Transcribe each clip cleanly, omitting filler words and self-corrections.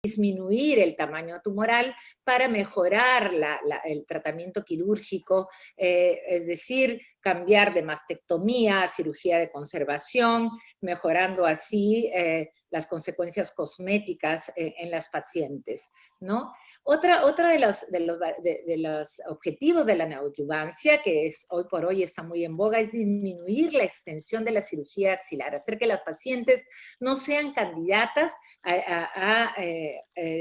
disminuir el tamaño tumoral para mejorar el tratamiento quirúrgico, es decir, cambiar de mastectomía a cirugía de conservación, mejorando así las consecuencias cosméticas en las pacientes, ¿no? Otra de los objetivos de la neoadyuvancia, que es hoy por hoy está muy en boga, es disminuir la extensión de la cirugía axilar, hacer que las pacientes no sean candidatas a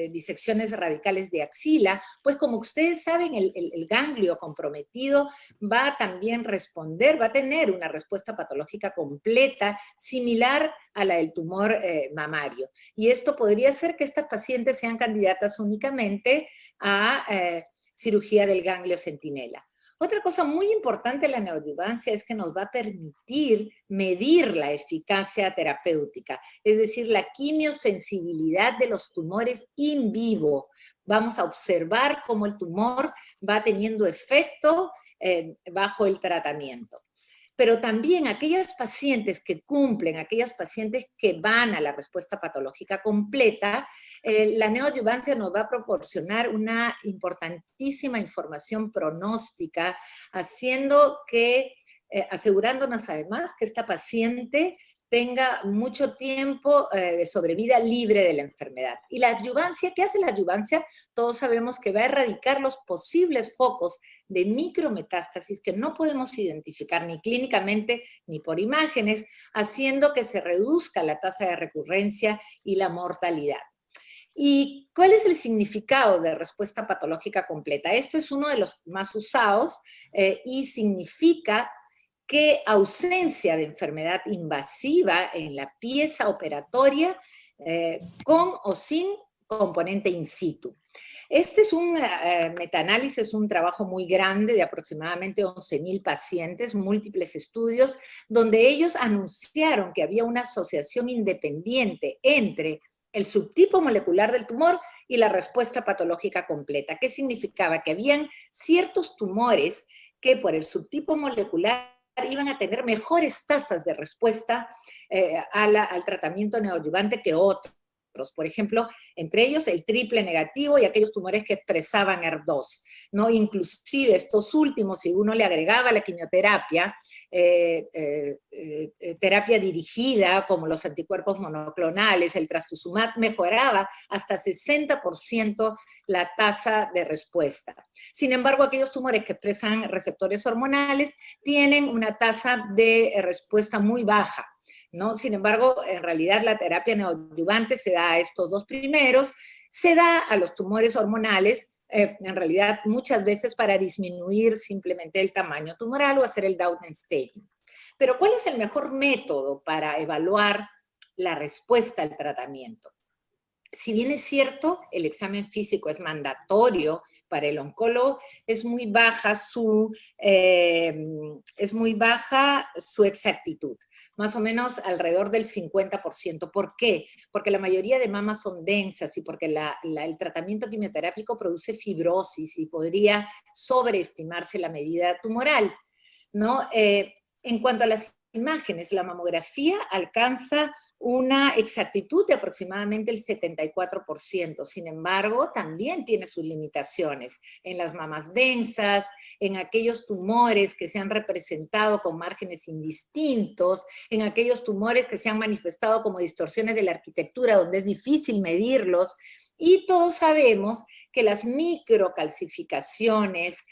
disecciones radicales de axila, pues como ustedes saben, el ganglio comprometido va a también responder, va a tener una respuesta patológica completa, similar a la del tumor mamario. Y esto podría hacer que estas pacientes sean candidatas únicamente a cirugía del ganglio centinela. Otra cosa muy importante de la neoadyuvancia es que nos va a permitir medir la eficacia terapéutica, es decir, la quimiosensibilidad de los tumores in vivo. Vamos a observar cómo el tumor va teniendo efecto bajo el tratamiento. Pero también aquellas pacientes que cumplen, aquellas pacientes que van a la respuesta patológica completa, la neoadyuvancia nos va a proporcionar una importantísima información pronóstica, asegurándonos además que esta paciente tenga mucho tiempo de sobrevida libre de la enfermedad. Y la adyuvancia, ¿qué hace la adyuvancia? Todos sabemos que va a erradicar los posibles focos de micrometástasis que no podemos identificar ni clínicamente ni por imágenes, haciendo que se reduzca la tasa de recurrencia y la mortalidad. ¿Y cuál es el significado de respuesta patológica completa? Esto es uno de los más usados y significa que ausencia de enfermedad invasiva en la pieza operatoria con o sin componente in situ. Este es un metaanálisis, un trabajo muy grande de aproximadamente 11,000 pacientes, múltiples estudios, donde ellos anunciaron que había una asociación independiente entre el subtipo molecular del tumor y la respuesta patológica completa. ¿Qué significaba? Que habían ciertos tumores que por el subtipo molecular iban a tener mejores tasas de respuesta al tratamiento neoadyuvante que otros. Por ejemplo, entre ellos el triple negativo y aquellos tumores que expresaban ER2, ¿no? Inclusive estos últimos, si uno le agregaba la quimioterapia, terapia dirigida, como los anticuerpos monoclonales, el trastuzumab, mejoraba hasta 60% la tasa de respuesta. Sin embargo, aquellos tumores que expresan receptores hormonales tienen una tasa de respuesta muy baja, ¿no? Sin embargo, en realidad la terapia neoadyuvante se da a estos dos primeros, se da a los tumores hormonales, en realidad muchas veces para disminuir simplemente el tamaño tumoral o hacer el Down staging. Pero ¿cuál es el mejor método para evaluar la respuesta al tratamiento? Si bien es cierto, el examen físico es mandatorio para el oncólogo, es muy baja su exactitud, más o menos alrededor del 50%. ¿Por qué? Porque la mayoría de mamas son densas y porque el tratamiento quimioterápico produce fibrosis y podría sobreestimarse la medida tumoral, ¿no? En cuanto a las imágenes, la mamografía alcanza una exactitud de aproximadamente el 74%. Sin embargo, también tiene sus limitaciones en las mamas densas, en aquellos tumores que se han representado con márgenes indistintos, en aquellos tumores que se han manifestado como distorsiones de la arquitectura, donde es difícil medirlos. Y todos sabemos que las microcalcificaciones,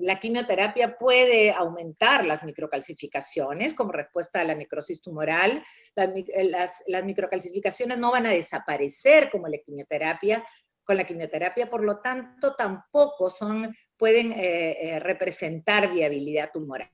la quimioterapia puede aumentar las microcalcificaciones como respuesta a la necrosis tumoral. Las microcalcificaciones no van a desaparecer como con la quimioterapia, por lo tanto, tampoco pueden representar viabilidad tumoral.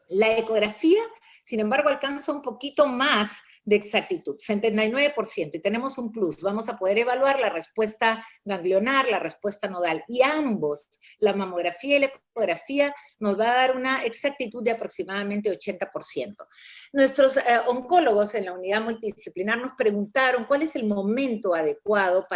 La ecografía, sin embargo, alcanza un poquito más de exactitud, 79%, y tenemos un plus, vamos a poder evaluar la respuesta ganglionar, la respuesta nodal, y ambos, la mamografía y la ecografía, nos va a dar una exactitud de aproximadamente 80%. Nuestros oncólogos en la unidad multidisciplinar nos preguntaron cuál es el momento adecuado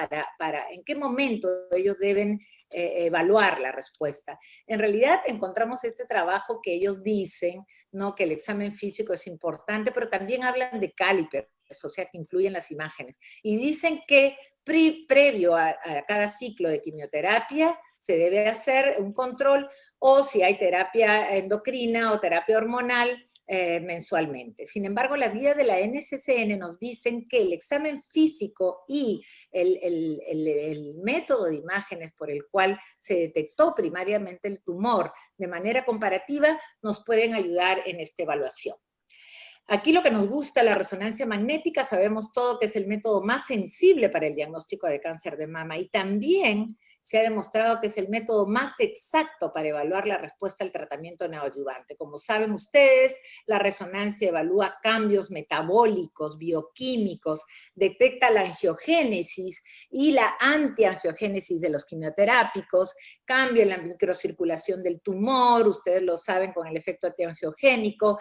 en qué momento ellos deben evaluar la respuesta. En realidad encontramos este trabajo que ellos dicen, ¿no? Que el examen físico es importante, pero también hablan de calipers, o sea, que incluyen las imágenes. Y dicen que previo a cada ciclo de quimioterapia, se debe hacer un control, o si hay terapia endocrina o terapia hormonal, mensualmente. Sin embargo, las guías de la NCCN nos dicen que el examen físico y el método de imágenes por el cual se detectó primariamente el tumor de manera comparativa nos pueden ayudar en esta evaluación. Aquí lo que nos gusta, la resonancia magnética, sabemos todo que es el método más sensible para el diagnóstico de cáncer de mama, y también se ha demostrado que es el método más exacto para evaluar la respuesta al tratamiento neoadyuvante. Como saben ustedes, la resonancia evalúa cambios metabólicos, bioquímicos, detecta la angiogénesis y la antiangiogénesis de los quimioterápicos, cambio en la microcirculación del tumor, ustedes lo saben con el efecto antiangiogénico,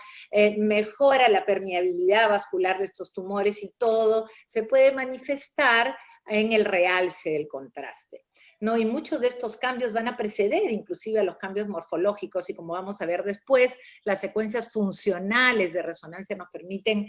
mejora la permeabilidad vascular de estos tumores, y todo se puede manifestar en el realce del contraste, ¿no? Y muchos de estos cambios van a preceder inclusive a los cambios morfológicos, y como vamos a ver después, las secuencias funcionales de resonancia nos permiten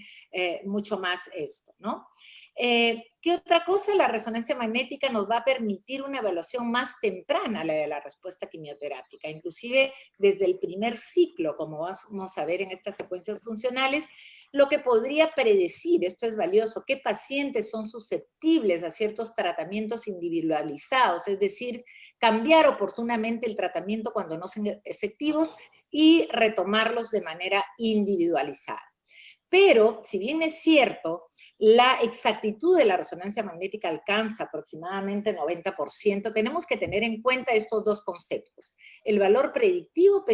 mucho más esto, ¿no? ¿Qué otra cosa? La resonancia magnética nos va a permitir una evaluación más temprana de la respuesta quimioterápica, inclusive desde el primer ciclo, como vamos a ver en estas secuencias funcionales, lo que podría predecir, esto es valioso, qué pacientes son susceptibles a ciertos tratamientos individualizados, es decir, cambiar oportunamente el tratamiento cuando no son efectivos y retomarlos de manera individualizada. Pero, si bien es cierto, la exactitud de la resonancia magnética alcanza aproximadamente 90%, tenemos que tener en cuenta estos dos conceptos. El valor predictivo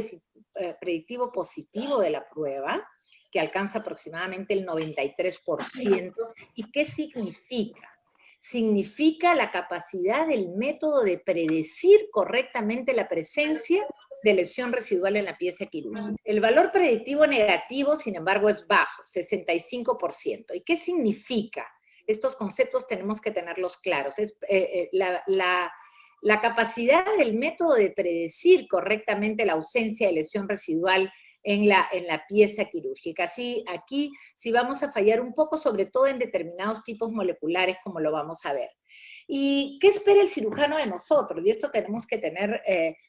positivo de la prueba, que alcanza aproximadamente el 93%. ¿Y qué significa? Significa la capacidad del método de predecir correctamente la presencia de lesión residual en la pieza quirúrgica. El valor predictivo negativo, sin embargo, es bajo, 65%. ¿Y qué significa? Estos conceptos tenemos que tenerlos claros. Es la capacidad del método de predecir correctamente la ausencia de lesión residual en la pieza quirúrgica. Así, aquí sí vamos a fallar un poco, sobre todo en determinados tipos moleculares, como lo vamos a ver. ¿Y qué espera el cirujano de nosotros? Y esto tenemos que tener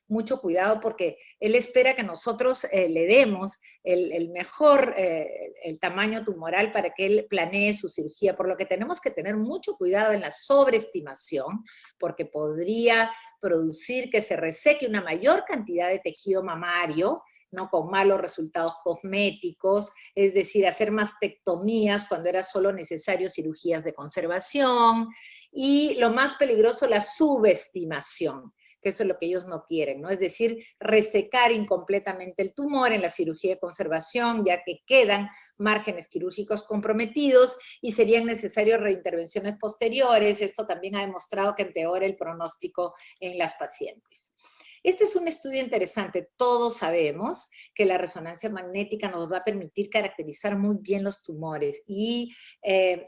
mucho cuidado, porque él espera que nosotros le demos el mejor, el tamaño tumoral para que él planee su cirugía, por lo que tenemos que tener mucho cuidado en la sobreestimación, porque podría producir que se reseque una mayor cantidad de tejido mamario, ¿no? Con malos resultados cosméticos, es decir, hacer mastectomías cuando era solo necesario cirugías de conservación, y lo más peligroso, la subestimación, que eso es lo que ellos no quieren, ¿no? Es decir, resecar incompletamente el tumor en la cirugía de conservación, ya que quedan márgenes quirúrgicos comprometidos y serían necesarias reintervenciones posteriores. Esto también ha demostrado que empeora el pronóstico en las pacientes. Este es un estudio interesante. Todos sabemos que la resonancia magnética nos va a permitir caracterizar muy bien los tumores, y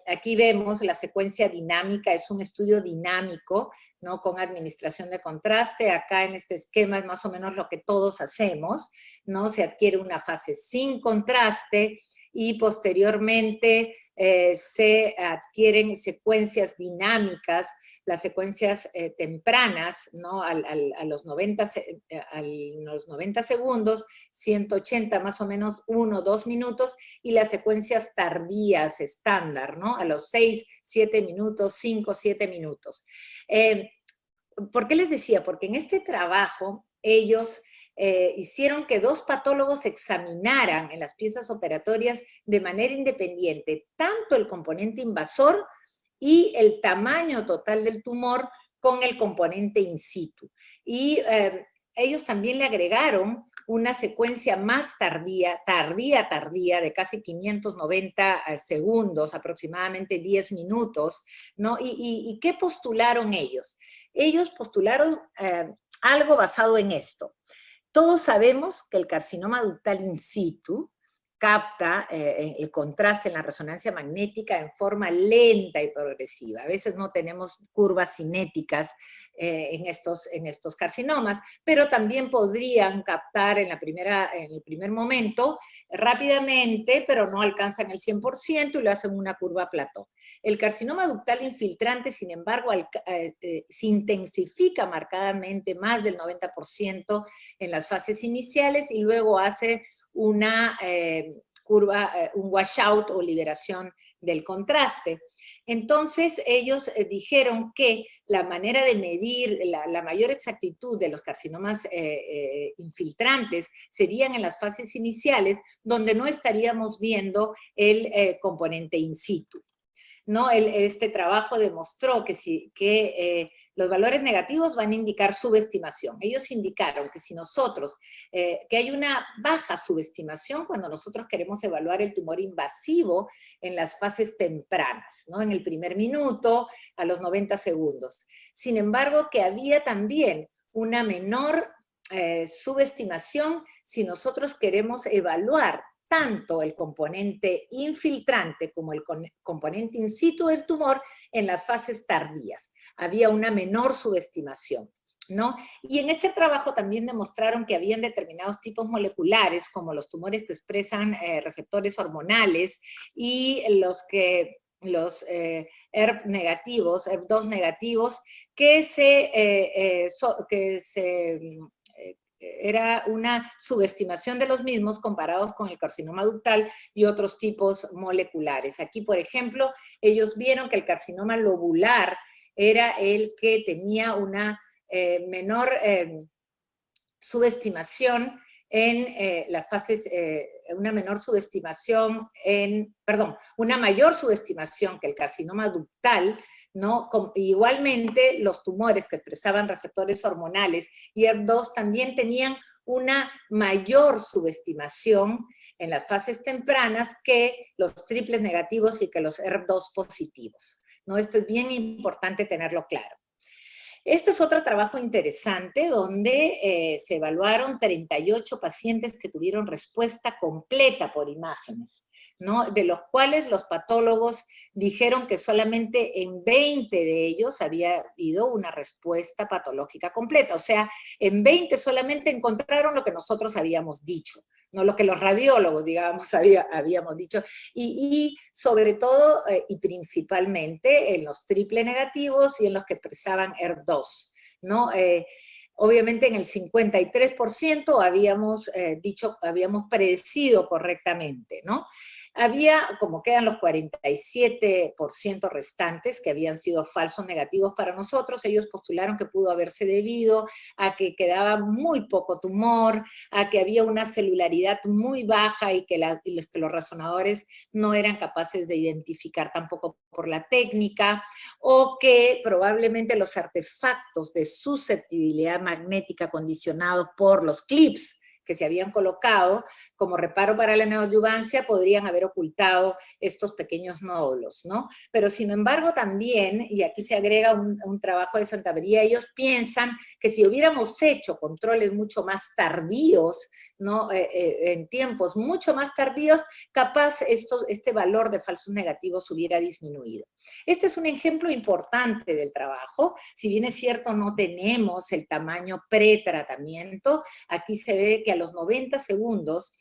aquí vemos la secuencia dinámica. Es un estudio dinámico, ¿no? Con administración de contraste. Acá en este esquema es más o menos lo que todos hacemos, ¿no? Se adquiere una fase sin contraste y posteriormente se adquieren secuencias dinámicas, las secuencias tempranas, ¿no? A los 90 segundos, 180 más o menos, 1 o 2 minutos, y las secuencias tardías estándar, ¿no? A los 6, 7 minutos, 5, 7 minutos. ¿Por qué les decía? Porque en este trabajo ellos hicieron que 2 patólogos examinaran en las piezas operatorias de manera independiente tanto el componente invasor y el tamaño total del tumor con el componente in situ. Y ellos también le agregaron una secuencia más tardía, de casi 590 segundos, aproximadamente 10 minutos, ¿no? ¿Y qué postularon ellos? Ellos postularon algo basado en esto. Todos sabemos que el carcinoma ductal in situ capta el contraste en la resonancia magnética en forma lenta y progresiva. A veces no tenemos curvas cinéticas en estos carcinomas, pero también podrían captar en el primer momento rápidamente, pero no alcanzan el 100% y lo hacen una curva plató. El carcinoma ductal infiltrante, sin embargo, se intensifica marcadamente más del 90% en las fases iniciales y luego hace una curva, un washout o liberación del contraste. Entonces, ellos dijeron que la manera de medir la mayor exactitud de los carcinomas infiltrantes serían en las fases iniciales, donde no estaríamos viendo el componente in situ, ¿no? Este trabajo demostró que los valores negativos van a indicar subestimación. Ellos indicaron que si nosotros, que hay una baja subestimación cuando nosotros queremos evaluar el tumor invasivo en las fases tempranas, ¿no? En el primer minuto, a los 90 segundos. Sin embargo, que había también una menor subestimación si nosotros queremos evaluar tanto el componente infiltrante como el componente in situ del tumor en las fases tardías. Había una menor subestimación, ¿no? Y en este trabajo también demostraron que habían determinados tipos moleculares, como los tumores que expresan receptores hormonales y los ERB negativos, ERB2 negativos, era una subestimación de los mismos comparados con el carcinoma ductal y otros tipos moleculares. Aquí, por ejemplo, ellos vieron que el carcinoma lobular era el que tenía una menor subestimación en las fases, una mayor subestimación que el carcinoma ductal, ¿no? Igualmente, los tumores que expresaban receptores hormonales y ERB2 también tenían una mayor subestimación en las fases tempranas que los triples negativos y que los ERB2 positivos, ¿no? Esto es bien importante tenerlo claro. Este es otro trabajo interesante donde se evaluaron 38 pacientes que tuvieron respuesta completa por imágenes, ¿no? De los cuales los patólogos dijeron que solamente en 20 de ellos había habido una respuesta patológica completa. O sea, en 20 solamente encontraron lo que nosotros habíamos dicho, no lo que los radiólogos, digamos, habíamos dicho, y sobre todo y principalmente en los triple negativos y en los que expresaban ERB2, ¿no? Obviamente en el 53% habíamos predecido correctamente, ¿no? Había, como quedan los 47% restantes que habían sido falsos negativos para nosotros, ellos postularon que pudo haberse debido a que quedaba muy poco tumor, a que había una celularidad muy baja y que los resonadores no eran capaces de identificar tampoco por la técnica, o que probablemente los artefactos de susceptibilidad magnética condicionados por los clips que se habían colocado como reparo para la neoadyuvancia podrían haber ocultado estos pequeños nódulos, ¿no? Pero sin embargo también, y aquí se agrega un trabajo de Santavería, ellos piensan que si hubiéramos hecho controles mucho más tardíos, ¿no? En tiempos mucho más tardíos, capaz este valor de falsos negativos hubiera disminuido. Este es un ejemplo importante del trabajo. Si bien es cierto, no tenemos el tamaño pretratamiento, aquí se ve que a los 90 segundos,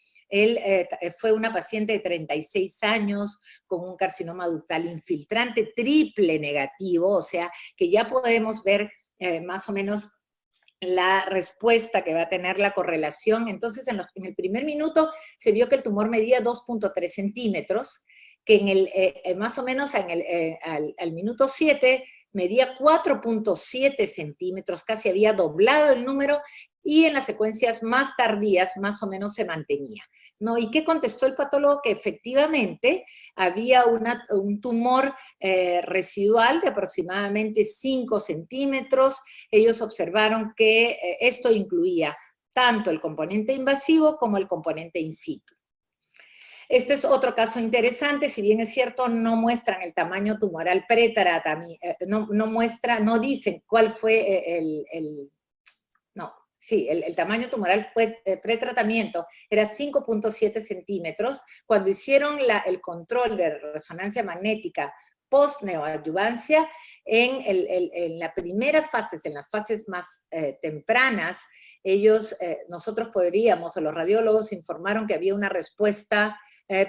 fue una paciente de 36 años con un carcinoma ductal infiltrante triple negativo, o sea que ya podemos ver más o menos la respuesta que va a tener la correlación. Entonces, en el primer minuto se vio que el tumor medía 2.3 centímetros, que más o menos al minuto 7 medía 4.7 centímetros, casi había doblado el número, y en las secuencias más tardías más o menos se mantenía, ¿no? ¿Y qué contestó el patólogo? Que efectivamente había un tumor residual de aproximadamente 5 centímetros. Ellos observaron que esto incluía tanto el componente invasivo como el componente in situ. Este es otro caso interesante, si bien es cierto, no muestran el tamaño tumoral no dicen cuál fue Sí, el tamaño tumoral fue pretratamiento, era 5.7 centímetros. Cuando hicieron el control de resonancia magnética post-neoadyuvancia, en las primeras fases, en las fases más tempranas, nosotros podríamos, o los radiólogos informaron que había una respuesta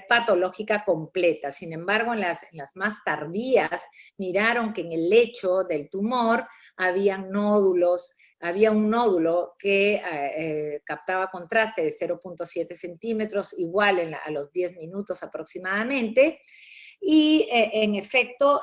patológica completa. Sin embargo, en las más tardías, miraron que en el lecho del tumor habían nódulos. Había un nódulo que captaba contraste de 0.7 centímetros, igual a los 10 minutos aproximadamente, y en efecto,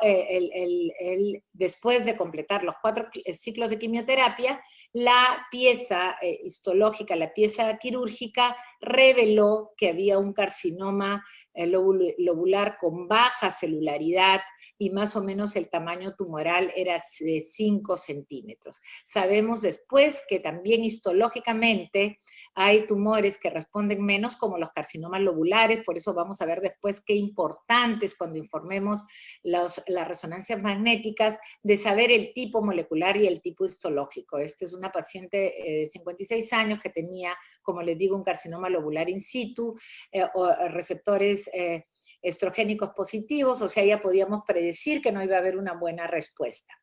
después de completar los 4 ciclos de quimioterapia, la pieza histológica, la pieza quirúrgica, reveló que había un carcinoma lobular con baja celularidad y más o menos el tamaño tumoral era de 5 centímetros. Sabemos después que también histológicamente hay tumores que responden menos, como los carcinomas lobulares, por eso vamos a ver después qué importantes cuando informemos las resonancias magnéticas, de saber el tipo molecular y el tipo histológico. Esta es una paciente de 56 años que tenía, como les digo, un carcinoma lobular in situ, o receptores estrogénicos positivos, o sea, ya podíamos predecir que no iba a haber una buena respuesta.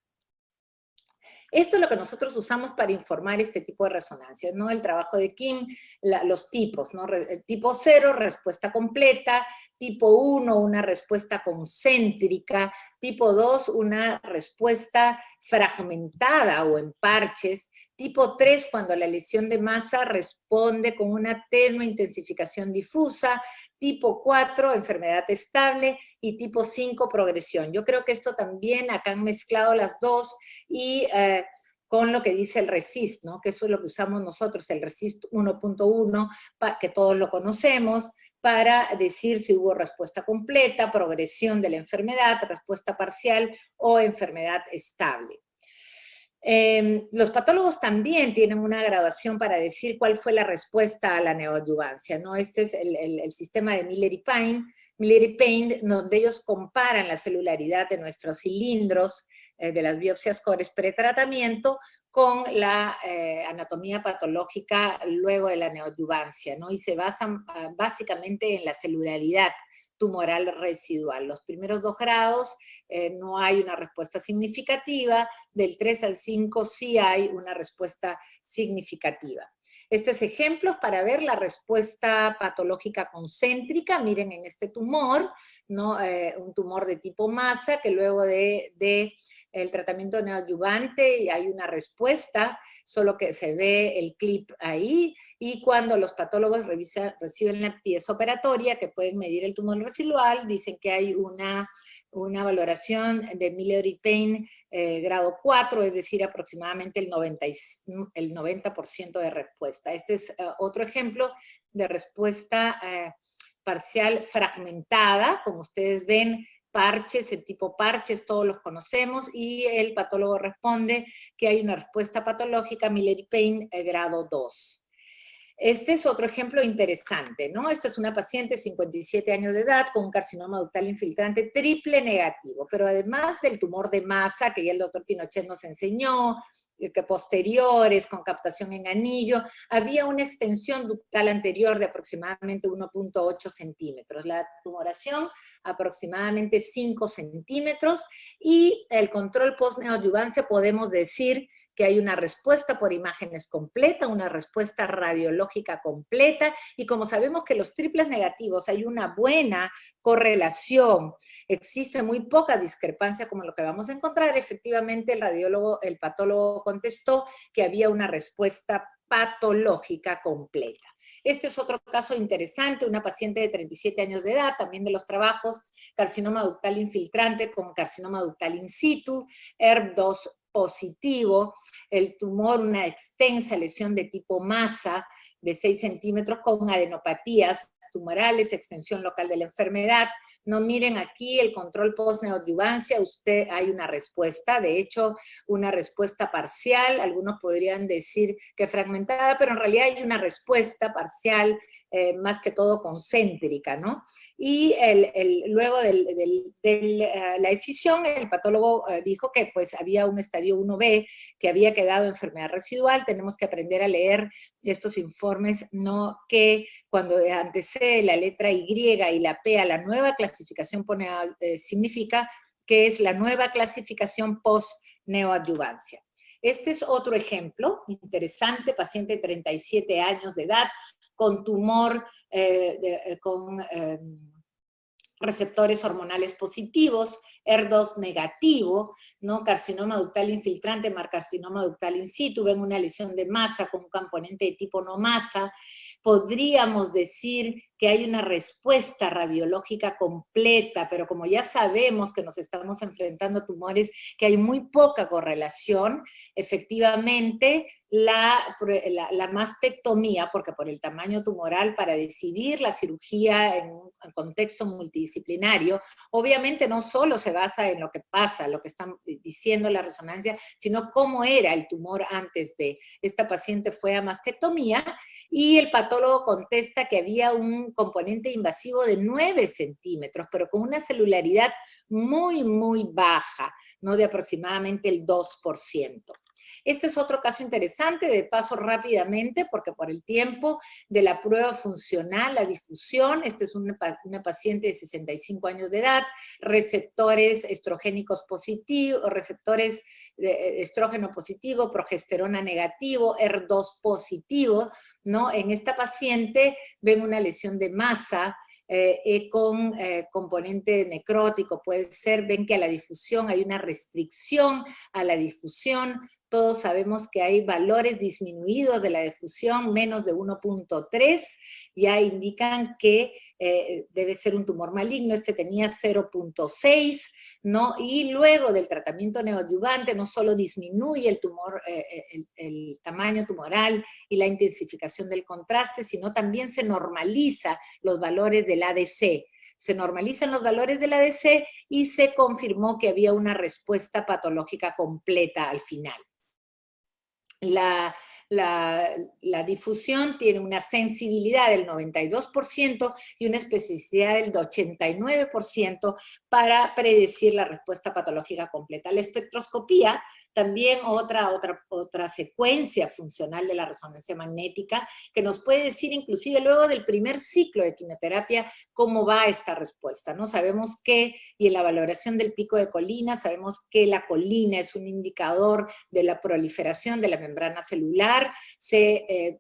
Esto es lo que nosotros usamos para informar este tipo de resonancias, ¿no? El trabajo de Kim, los tipos, ¿no? El tipo 0, respuesta completa; tipo 1, una respuesta concéntrica; tipo 2, una respuesta fragmentada o en parches; tipo 3, cuando la lesión de masa responde con una tenue intensificación difusa; tipo 4, enfermedad estable; y tipo 5, progresión. Yo creo que esto también, acá han mezclado las dos, y con lo que dice el RECIST, ¿no? Que eso es lo que usamos nosotros, el RECIST 1.1, que todos lo conocemos, para decir si hubo respuesta completa, progresión de la enfermedad, respuesta parcial o enfermedad estable. Los patólogos también tienen una graduación para decir cuál fue la respuesta a la neoadyuvancia, ¿no? Este es el sistema de Miller y Payne, donde ellos comparan la celularidad de nuestros cilindros de las biopsias cores pretratamiento con la anatomía patológica luego de la neoadyuvancia, ¿no? Y se basan básicamente en la celularidad tumoral residual. Los primeros 2 grados no hay una respuesta significativa, del 3 al 5 sí hay una respuesta significativa. Estos ejemplos para ver la respuesta patológica concéntrica, miren en este tumor, ¿no? Un tumor de tipo masa que luego de el tratamiento neoadyuvante y hay una respuesta, solo que se ve el clip ahí, y cuando los patólogos reciben la pieza operatoria, que pueden medir el tumor residual, dicen que hay una valoración de Miller y Payne grado 4, es decir, aproximadamente el 90% de respuesta. Este es otro ejemplo de respuesta parcial fragmentada, como ustedes ven, parches, el tipo parches, todos los conocemos, y el patólogo responde que hay una respuesta patológica Miller y Payne grado 2. Este es otro ejemplo interesante, ¿no? Esta es una paciente de 57 años de edad con un carcinoma ductal infiltrante triple negativo, pero además del tumor de masa, que ya el doctor Pinochet nos enseñó, que posteriores, con captación en anillo, había una extensión ductal anterior de aproximadamente 1.8 centímetros. La tumoración aproximadamente 5 centímetros, y el control post-neoadyuvancia podemos decir que hay una respuesta por imágenes completa, una respuesta radiológica completa, y como sabemos que los triples negativos hay una buena correlación, existe muy poca discrepancia como lo que vamos a encontrar, efectivamente el patólogo contestó que había una respuesta patológica completa. Este es otro caso interesante, una paciente de 37 años de edad, también de los trabajos, carcinoma ductal infiltrante con carcinoma ductal in situ, ERB2 positivo, el tumor, una extensa lesión de tipo masa de 6 centímetros con adenopatías tumorales, extensión local de la enfermedad. No miren aquí el control post-neoadyuvancia, hay una respuesta, de hecho, una respuesta parcial, algunos podrían decir que fragmentada, pero en realidad hay una respuesta parcial más que todo concéntrica, ¿no? Y luego la decisión, el patólogo dijo que pues había un estadio 1B que había quedado enfermedad residual. Tenemos que aprender a leer estos informes, ¿no? Que cuando antecede la letra Y y la P a la nueva clasificación significa que es la nueva clasificación post-neoadyuvancia. Este es otro ejemplo interesante, paciente de 37 años de edad, con tumor, con receptores hormonales positivos, ER2 negativo, ¿no? Carcinoma ductal infiltrante, carcinoma ductal in situ, ven una lesión de masa con un componente de tipo no masa. Podríamos decir que hay una respuesta radiológica completa, pero como ya sabemos que nos estamos enfrentando a tumores que hay muy poca correlación, efectivamente la mastectomía, porque por el tamaño tumoral, para decidir la cirugía en un contexto multidisciplinario, obviamente no solo se basa en lo que pasa, lo que están diciendo la resonancia, sino cómo era el tumor antes de. Esta paciente fue a mastectomía y el patólogo contesta que había un componente invasivo de 9 centímetros, pero con una celularidad muy, muy baja, ¿no? De aproximadamente el 2%. Este es otro caso interesante, de paso rápidamente, porque por el tiempo de la prueba funcional, la difusión, esta es una paciente de 65 años de edad, receptores estrogénicos positivos, receptores de estrógeno positivo, progesterona negativo, ER2 positivo, ¿no? En esta paciente ven una lesión de masa, con componente necrótico, puede ser, ven que a la difusión hay una restricción a la difusión. Todos sabemos que hay valores disminuidos de la difusión, menos de 1.3, ya indican que debe ser un tumor maligno. Este tenía 0.6, ¿no? Y luego del tratamiento neoadyuvante no solo disminuye el tumor, el tamaño tumoral y la intensificación del contraste, sino también se normaliza los valores del ADC. Se normalizan los valores del ADC y se confirmó que había una respuesta patológica completa al final. La difusión tiene una sensibilidad del 92% y una especificidad del 89% para predecir la respuesta patológica completa. La espectroscopía, también otra secuencia funcional de la resonancia magnética, que nos puede decir inclusive luego del primer ciclo de quimioterapia cómo va esta respuesta, ¿no? Sabemos que, y en la valoración del pico de colina, sabemos que la colina es un indicador de la proliferación de la membrana celular, se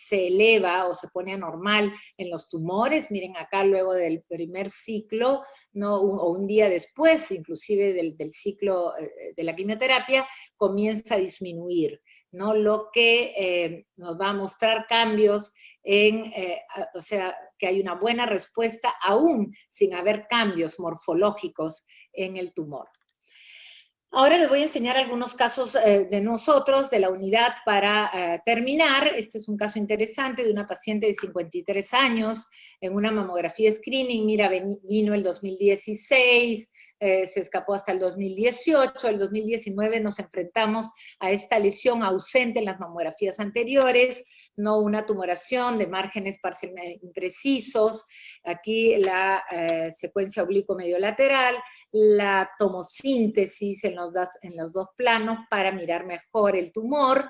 eleva o se pone anormal en los tumores. Miren acá luego del primer ciclo, ¿no? O un día después, inclusive del ciclo de la quimioterapia, comienza a disminuir, ¿no? Lo que nos va a mostrar cambios o sea, que hay una buena respuesta aún sin haber cambios morfológicos en el tumor. Ahora les voy a enseñar algunos casos de nosotros, de la unidad, para terminar. Este es un caso interesante de una paciente de 53 años en una mamografía screening. Mira, vino el 2016, se escapó hasta el 2018, el 2019 nos enfrentamos a esta lesión ausente en las mamografías anteriores, no una tumoración de márgenes parcialmente imprecisos, aquí la secuencia oblicuo-medio lateral, la tomosíntesis en los dos planos para mirar mejor el tumor.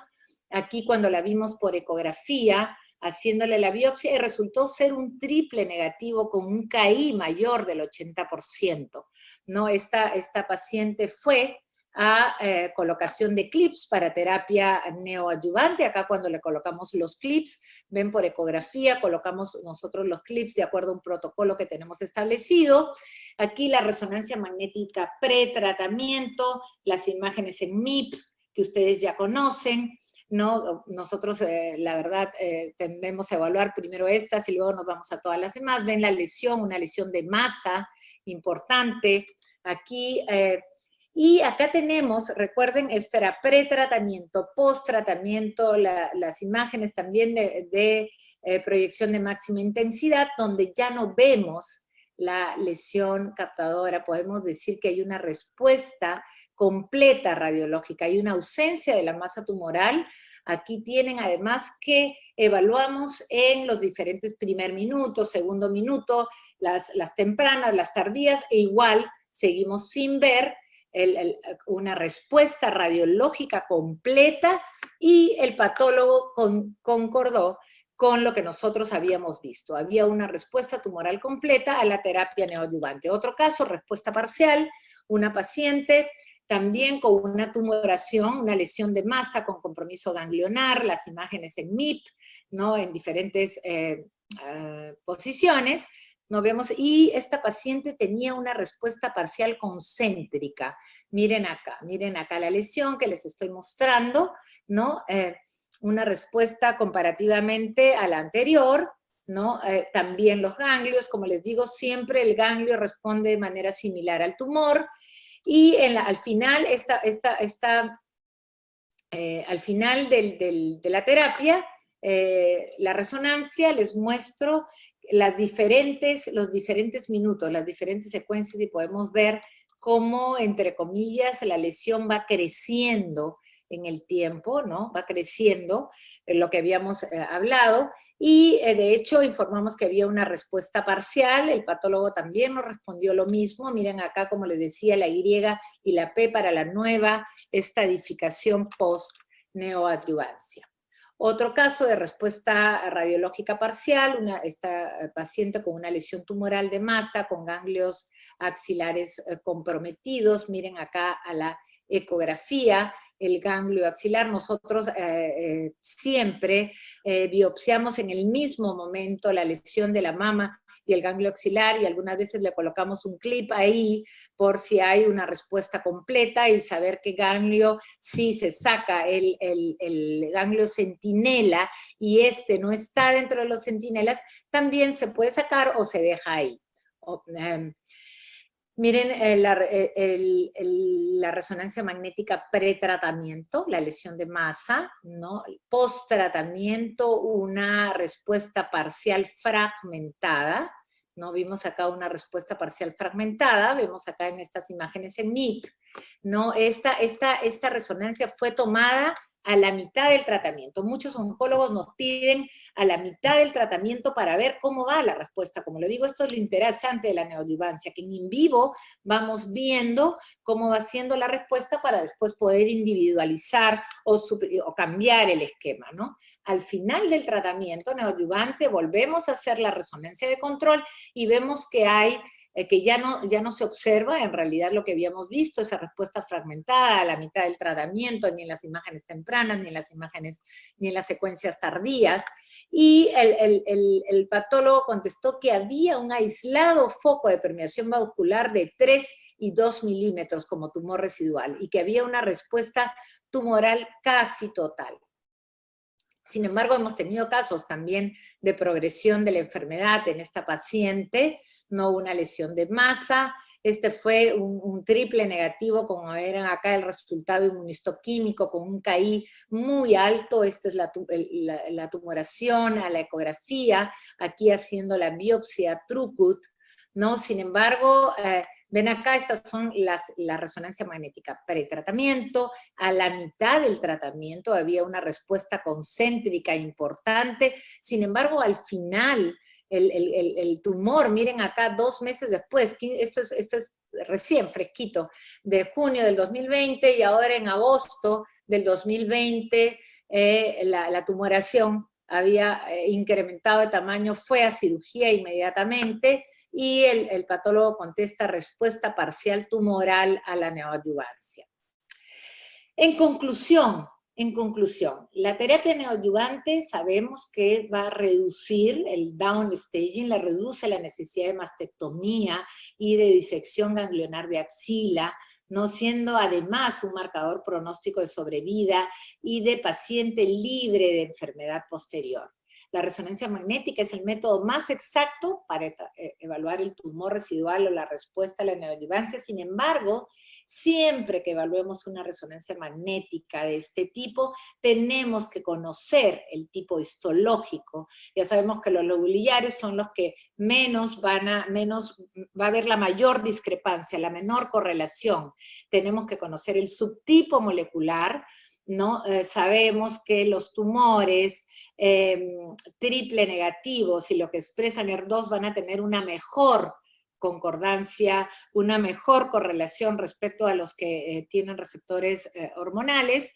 Aquí cuando la vimos por ecografía, haciéndole la biopsia, y resultó ser un triple negativo con un KI mayor del 80%. ¿No? Esta paciente fue a colocación de clips para terapia neoadyuvante. Acá cuando le colocamos los clips, ven por ecografía, colocamos nosotros los clips de acuerdo a un protocolo que tenemos establecido. Aquí la resonancia magnética pretratamiento, las imágenes en MIPS, que ustedes ya conocen, ¿no? Nosotros, la verdad, tendemos a evaluar primero estas y luego nos vamos a todas las demás. Ven la lesión, una lesión de masa importante. Aquí, y acá tenemos, recuerden, este era pretratamiento, post-tratamiento, las imágenes también de proyección de máxima intensidad, donde ya no vemos la lesión captadora. Podemos decir que hay una respuesta completa radiológica, hay una ausencia de la masa tumoral, Aquí tienen además que evaluamos en los diferentes primer minuto, segundo minuto, las tempranas, las tardías, e igual seguimos sin ver una respuesta radiológica completa, y el patólogo concordó con lo que nosotros habíamos visto. Había una respuesta tumoral completa a la terapia neoadyuvante. Otro caso, respuesta parcial, una paciente también con una tumoración, una lesión de masa con compromiso ganglionar, las imágenes en MIP, ¿no? En diferentes posiciones, ¿no? Vemos, y esta paciente tenía una respuesta parcial concéntrica. Miren acá la lesión que les estoy mostrando, ¿no? Una respuesta comparativamente a la anterior, ¿no? También los ganglios, como les digo, siempre el ganglio responde de manera similar al tumor, y al final, al final de la terapia, la resonancia, les muestro los diferentes minutos, las diferentes secuencias, y podemos ver cómo, entre comillas, la lesión va creciendo en el tiempo, ¿no? Va creciendo, lo que habíamos hablado, y de hecho informamos que había una respuesta parcial. El patólogo también nos respondió lo mismo. Miren acá, como les decía, la Y y la P para la nueva estadificación post-neoadyuvancia. Otro caso de respuesta radiológica parcial, esta paciente con una lesión tumoral de masa, con ganglios axilares comprometidos. Miren acá a la ecografía, el ganglio axilar. Nosotros siempre biopsiamos en el mismo momento la lesión de la mama y el ganglio axilar, y algunas veces le colocamos un clip ahí por si hay una respuesta completa, y saber qué ganglio, si se saca el ganglio centinela y no está dentro de los centinelas, también se puede sacar o se deja ahí. Miren la resonancia magnética pretratamiento, la lesión de masa, ¿no? Post-tratamiento, una respuesta parcial fragmentada, ¿no? Vimos acá una respuesta parcial fragmentada, vemos acá en estas imágenes en MIP, ¿no? Esta resonancia fue tomada a la mitad del tratamiento. Muchos oncólogos nos piden a la mitad del tratamiento para ver cómo va la respuesta. Como le digo, esto es lo interesante de la neoadyuvancia, que en vivo vamos viendo cómo va siendo la respuesta para después poder individualizar o cambiar el esquema, ¿no? Al final del tratamiento neoadyuvante volvemos a hacer la resonancia de control y vemos que hay que ya no se observa en realidad lo que habíamos visto, esa respuesta fragmentada a la mitad del tratamiento, ni en las imágenes tempranas, ni en las secuencias tardías. Y el patólogo contestó que había un aislado foco de permeación vascular de 3 y 2 milímetros como tumor residual, y que había una respuesta tumoral casi total. Sin embargo, hemos tenido casos también de progresión de la enfermedad en esta paciente, no una lesión de masa. Este fue un triple negativo, como verán acá el resultado inmunistoquímico, con un KI muy alto. Esta es la tumoración a la ecografía, aquí haciendo la biopsia Trucut, ¿no? Sin embargo, ven acá, estas son la resonancia magnética pretratamiento. A la mitad del tratamiento había una respuesta concéntrica importante. Sin embargo, al final, el tumor, miren acá, 2 meses después, esto es recién fresquito, de junio del 2020, y ahora en agosto del 2020, la tumoración había incrementado de tamaño, fue a cirugía inmediatamente, y el patólogo contesta respuesta parcial tumoral a la neoadyuvancia. En conclusión, la terapia neoadyuvante sabemos que va a reducir el downstaging, le reduce la necesidad de mastectomía y de disección ganglionar de axila, no siendo además un marcador pronóstico de sobrevida y de paciente libre de enfermedad posterior. La resonancia magnética es el método más exacto para evaluar el tumor residual o la respuesta a la neoadyuvancia. Sin embargo, siempre que evaluemos una resonancia magnética de este tipo, tenemos que conocer el tipo histológico. Ya sabemos que los lobulillares son los que va a haber la mayor discrepancia, la menor correlación. Tenemos que conocer el subtipo molecular, ¿no? Sabemos que los tumores triple negativos y lo que expresan ER2 van a tener una mejor concordancia, una mejor correlación respecto a los que tienen receptores hormonales,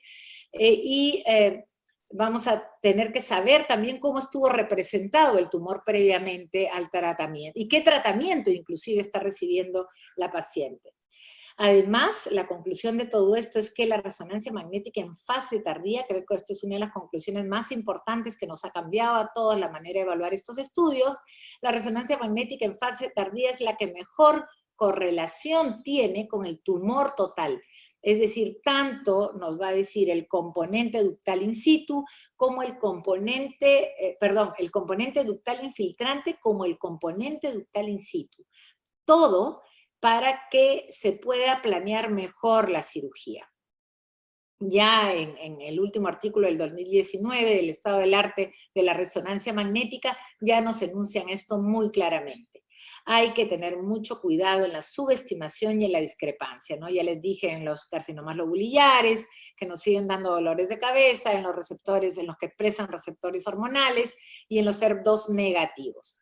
vamos a tener que saber también cómo estuvo representado el tumor previamente al tratamiento y qué tratamiento inclusive está recibiendo la paciente. Además, la conclusión de todo esto es que la resonancia magnética en fase tardía, creo que esta es una de las conclusiones más importantes que nos ha cambiado a todos la manera de evaluar estos estudios, la resonancia magnética en fase tardía es la que mejor correlación tiene con el tumor total. Es decir, tanto nos va a decir el componente ductal in situ como el componente, el componente ductal infiltrante como el componente ductal in situ. Todo para que se pueda planear mejor la cirugía. Ya en el último artículo del 2019 del estado del arte de la resonancia magnética, ya nos enuncian esto muy claramente. Hay que tener mucho cuidado en la subestimación y en la discrepancia, ¿no? Ya les dije en los carcinomas lobulillares, que nos siguen dando dolores de cabeza, en los receptores, en los que expresan receptores hormonales, y en los ERV2 negativos.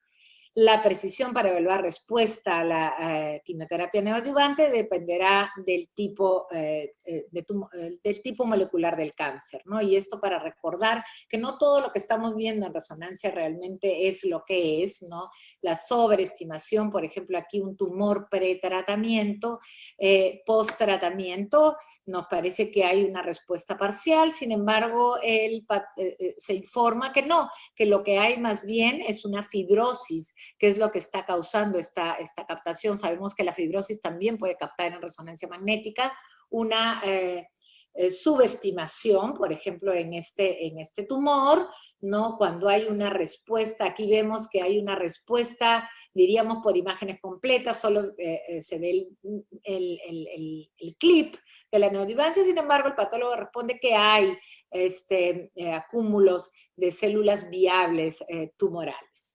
La precisión para evaluar respuesta a la quimioterapia neoadyuvante dependerá del tipo, del tipo molecular del cáncer, ¿no? Y esto para recordar que no todo lo que estamos viendo en resonancia realmente es lo que es, ¿no? La sobreestimación, por ejemplo, aquí un tumor pretratamiento, post-tratamiento, nos parece que hay una respuesta parcial, sin embargo, se informa que no, que lo que hay más bien es una fibrosis, que es lo que está causando esta captación. Sabemos que la fibrosis también puede captar en resonancia magnética una subestimación, por ejemplo, en este tumor, ¿no? Cuando hay una respuesta, aquí vemos que hay una respuesta, diríamos por imágenes completas, solo se ve el clip de la neoadyuvancia, sin embargo, el patólogo responde que hay acúmulos de células viables tumorales.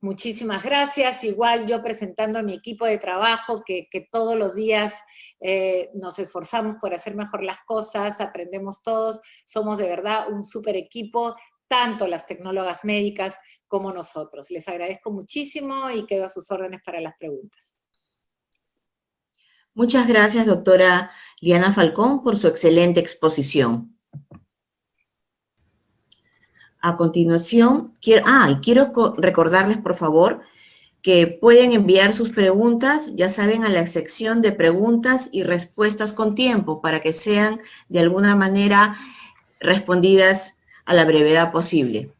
Muchísimas gracias. Igual yo presentando a mi equipo de trabajo que todos los días nos esforzamos por hacer mejor las cosas, aprendemos todos, somos de verdad un súper equipo, tanto las tecnólogas médicas como nosotros. Les agradezco muchísimo y quedo a sus órdenes para las preguntas. Muchas gracias, doctora Liana Falcón, por su excelente exposición. A continuación, quiero recordarles, por favor, que pueden enviar sus preguntas, ya saben, a la sección de preguntas y respuestas con tiempo, para que sean, de alguna manera, respondidas a la brevedad posible.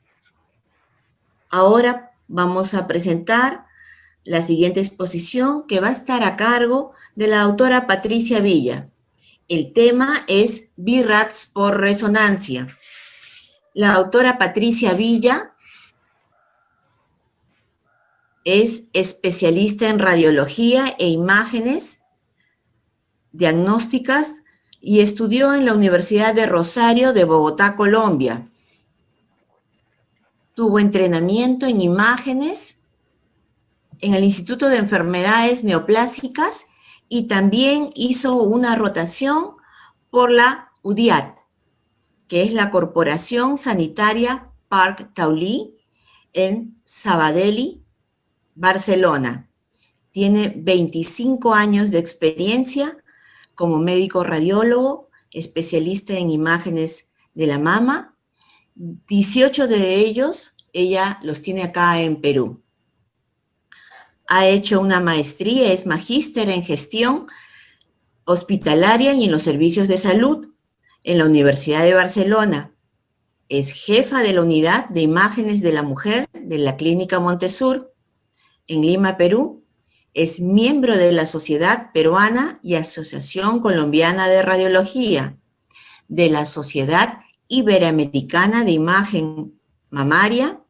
Ahora vamos a presentar la siguiente exposición, que va a estar a cargo de la doctora Patricia Villa. El tema es BRAFs por resonancia. La doctora Patricia Villa es especialista en radiología e imágenes diagnósticas y estudió en la Universidad de Rosario de Bogotá, Colombia. Tuvo entrenamiento en imágenes en el Instituto de Enfermedades Neoplásicas y también hizo una rotación por la UDIAT, que es la Corporación Sanitaria Parc Taulí en Sabadell, Barcelona. Tiene 25 años de experiencia como médico radiólogo, especialista en imágenes de la mama. 18 de ellos, ella los tiene acá en Perú. Ha hecho una maestría, es magíster en gestión hospitalaria y en los servicios de salud en la Universidad de Barcelona. Es jefa de la unidad de imágenes de la mujer de la Clínica Montesur en Lima, Perú. Es miembro de la Sociedad Peruana y Asociación Colombiana de Radiología, de la Sociedad Iberoamericana de Imagen Mamaria,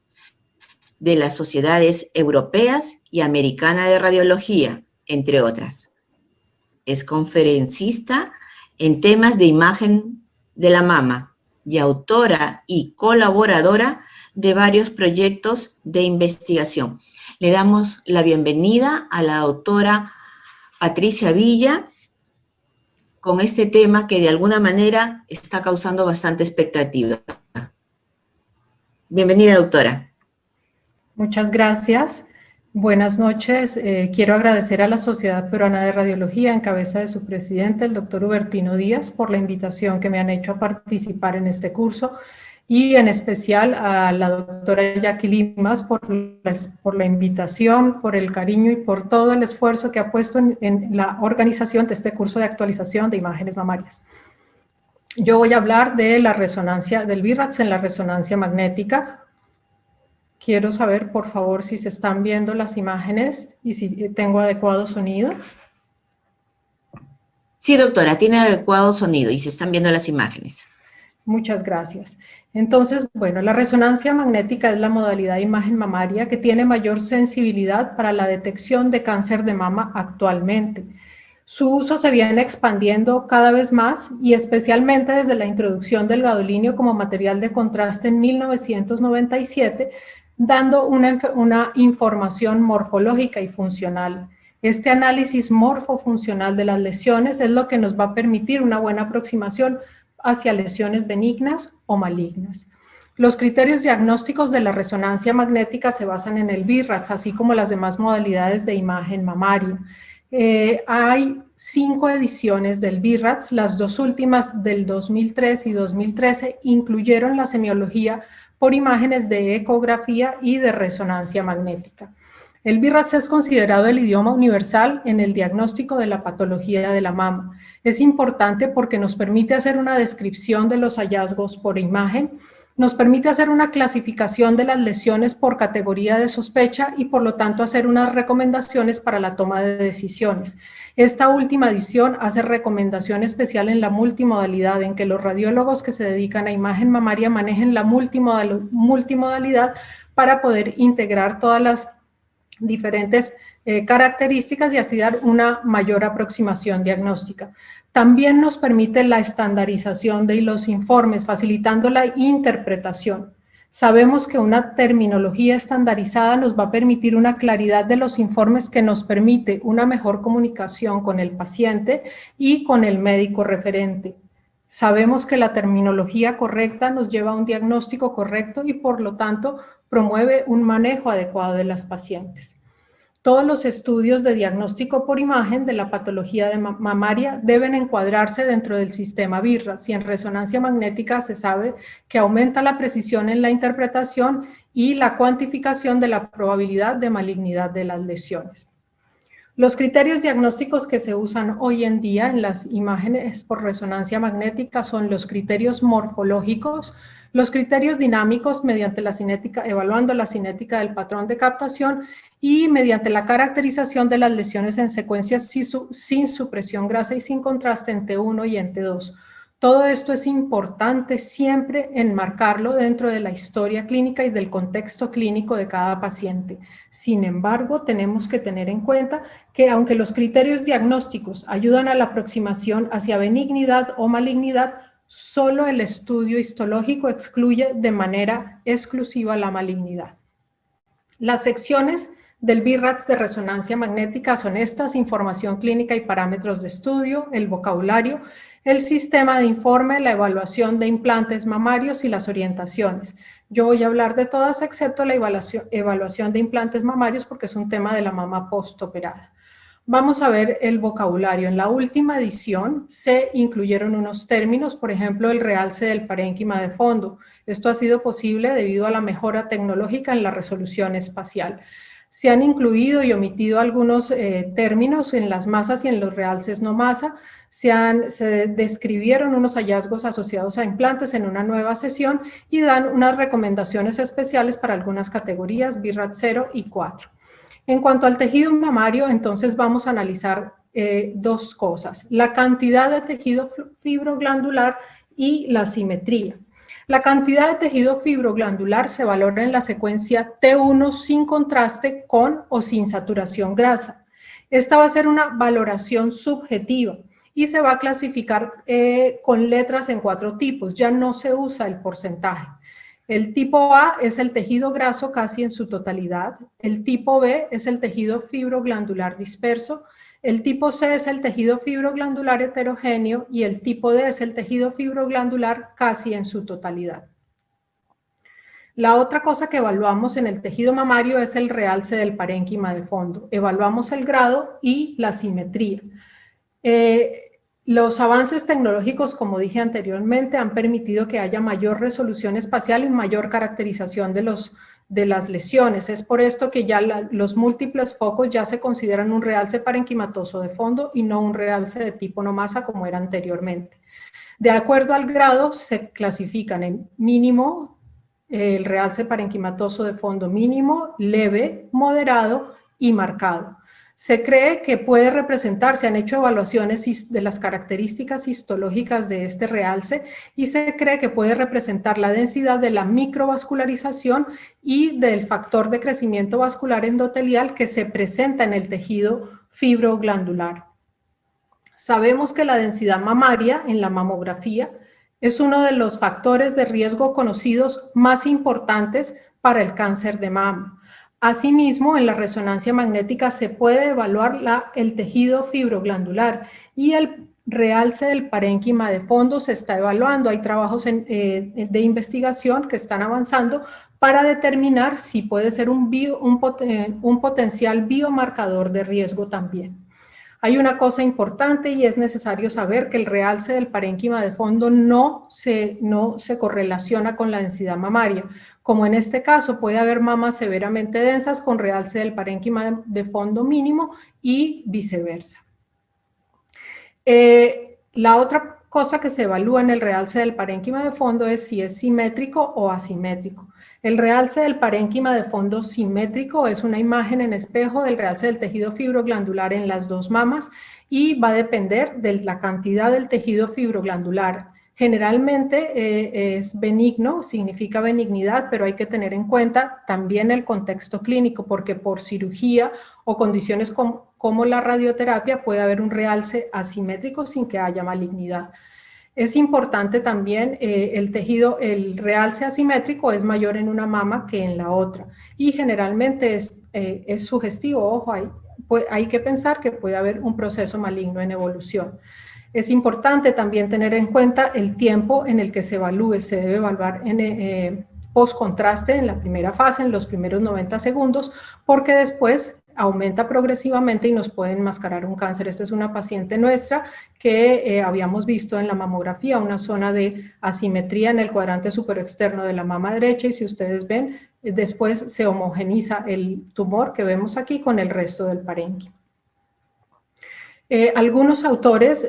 de las Sociedades Europeas y Americana de Radiología, entre otras. Es conferencista en temas de imagen de la mama y autora y colaboradora de varios proyectos de investigación. Le damos la bienvenida a la doctora Patricia Villa con este tema que de alguna manera está causando bastante expectativa. Bienvenida, doctora. Muchas gracias. Buenas noches. Quiero agradecer a la Sociedad Peruana de Radiología, en cabeza de su presidente, el doctor Hubertino Díaz, por la invitación que me han hecho a participar en este curso, y en especial a la doctora Jackie Limas por la invitación, por el cariño y por todo el esfuerzo que ha puesto en la organización de este curso de actualización de imágenes mamarias. Yo voy a hablar de la resonancia del BIRADS en la resonancia magnética. Quiero saber, por favor, si se están viendo las imágenes y si tengo adecuado sonido. Sí, doctora, tiene adecuado sonido y se están viendo las imágenes. Muchas gracias. Entonces, bueno, la resonancia magnética es la modalidad de imagen mamaria que tiene mayor sensibilidad para la detección de cáncer de mama actualmente. Su uso se viene expandiendo cada vez más y especialmente desde la introducción del gadolinio como material de contraste en 1997, dando una información morfológica y funcional. Este análisis morfofuncional de las lesiones es lo que nos va a permitir una buena aproximación hacia lesiones benignas o malignas. Los criterios diagnósticos de la resonancia magnética se basan en el BIRADS, así como las demás modalidades de imagen mamario. Hay 5 ediciones del BIRADS, las dos últimas del 2003 y 2013 incluyeron la semiología por imágenes de ecografía y de resonancia magnética. El BIRADS es considerado el idioma universal en el diagnóstico de la patología de la mama. Es importante porque nos permite hacer una descripción de los hallazgos por imagen, nos permite hacer una clasificación de las lesiones por categoría de sospecha y por lo tanto hacer unas recomendaciones para la toma de decisiones. Esta última edición hace recomendación especial en la multimodalidad, en que los radiólogos que se dedican a imagen mamaria manejen la multimodalidad para poder integrar todas las diferentes características y así dar una mayor aproximación diagnóstica. También nos permite la estandarización de los informes, facilitando la interpretación. Sabemos que una terminología estandarizada nos va a permitir una claridad de los informes que nos permite una mejor comunicación con el paciente y con el médico referente. Sabemos que la terminología correcta nos lleva a un diagnóstico correcto y por lo tanto promueve un manejo adecuado de las pacientes. Todos los estudios de diagnóstico por imagen de la patología de mamaria deben encuadrarse dentro del sistema BIRADS y en resonancia magnética se sabe que aumenta la precisión en la interpretación y la cuantificación de la probabilidad de malignidad de las lesiones. Los criterios diagnósticos que se usan hoy en día en las imágenes por resonancia magnética son los criterios morfológicos, los criterios dinámicos mediante la cinética, evaluando la cinética del patrón de captación y mediante la caracterización de las lesiones en secuencias sin supresión grasa y sin contraste en T1 y en T2. Todo esto es importante siempre enmarcarlo dentro de la historia clínica y del contexto clínico de cada paciente. Sin embargo, tenemos que tener en cuenta que aunque los criterios diagnósticos ayudan a la aproximación hacia benignidad o malignidad, solo el estudio histológico excluye de manera exclusiva la malignidad. Las secciones del BIRADS de resonancia magnética son estas: información clínica y parámetros de estudio, el vocabulario, el sistema de informe, la evaluación de implantes mamarios y las orientaciones. Yo voy a hablar de todas excepto la evaluación de implantes mamarios porque es un tema de la mama postoperada. Vamos a ver el vocabulario. En la última edición se incluyeron unos términos, por ejemplo, el realce del parénquima de fondo. Esto ha sido posible debido a la mejora tecnológica en la resolución espacial. Se han incluido y omitido algunos términos en las masas y en los realces no masa. Se describieron unos hallazgos asociados a implantes en una nueva sesión y dan unas recomendaciones especiales para algunas categorías, BIRADS 0 y 4. En cuanto al tejido mamario, entonces vamos a analizar dos cosas: la cantidad de tejido fibroglandular y la simetría. La cantidad de tejido fibroglandular se valora en la secuencia T1 sin contraste con o sin saturación grasa. Esta va a ser una valoración subjetiva y se va a clasificar con letras en 4 tipos. Ya no se usa el porcentaje. El tipo A es el tejido graso casi en su totalidad. El tipo B es el tejido fibroglandular disperso. El tipo C es el tejido fibroglandular heterogéneo y el tipo D es el tejido fibroglandular casi en su totalidad. La otra cosa que evaluamos en el tejido mamario es el realce del parénquima de fondo. Evaluamos el grado y la simetría. Los avances tecnológicos, como dije anteriormente, han permitido que haya mayor resolución espacial y mayor caracterización de las lesiones. Es por esto que ya los múltiples focos ya se consideran un realce parenquimatoso de fondo y no un realce de tipo no masa como era anteriormente. De acuerdo al grado, se clasifican en mínimo, el realce parenquimatoso de fondo mínimo, leve, moderado y marcado. Se cree que puede representar, se han hecho evaluaciones de las características histológicas de este realce y se cree que puede representar la densidad de la microvascularización y del factor de crecimiento vascular endotelial que se presenta en el tejido fibroglandular. Sabemos que la densidad mamaria en la mamografía es uno de los factores de riesgo conocidos más importantes para el cáncer de mama. Asimismo, en la resonancia magnética se puede evaluar el tejido fibroglandular y el realce del parénquima de fondo se está evaluando. Hay trabajos de investigación que están avanzando para determinar si puede ser un potencial biomarcador de riesgo también. Hay una cosa importante y es necesario saber que el realce del parénquima de fondo no se correlaciona con la densidad mamaria. Como en este caso puede haber mamas severamente densas con realce del parénquima de fondo mínimo y viceversa. La otra cosa que se evalúa en el realce del parénquima de fondo es si es simétrico o asimétrico. El realce del parénquima de fondo simétrico es una imagen en espejo del realce del tejido fibroglandular en las dos mamas y va a depender de la cantidad del tejido fibroglandular. Generalmente es benigno, significa benignidad, pero hay que tener en cuenta también el contexto clínico, porque por cirugía o condiciones como la radioterapia puede haber un realce asimétrico sin que haya malignidad. Es importante también el realce asimétrico es mayor en una mama que en la otra y generalmente es sugestivo. Ojo, hay que pensar que puede haber un proceso maligno en evolución. Es importante también tener en cuenta el tiempo en el que se evalúe. Se debe evaluar en post-contraste en la primera fase, en los primeros 90 segundos, porque después aumenta progresivamente y nos puede enmascarar un cáncer. Esta es una paciente nuestra que habíamos visto en la mamografía una zona de asimetría en el cuadrante superexterno de la mama derecha y si ustedes ven, después se homogeniza el tumor que vemos aquí con el resto del parénquima. Algunos autores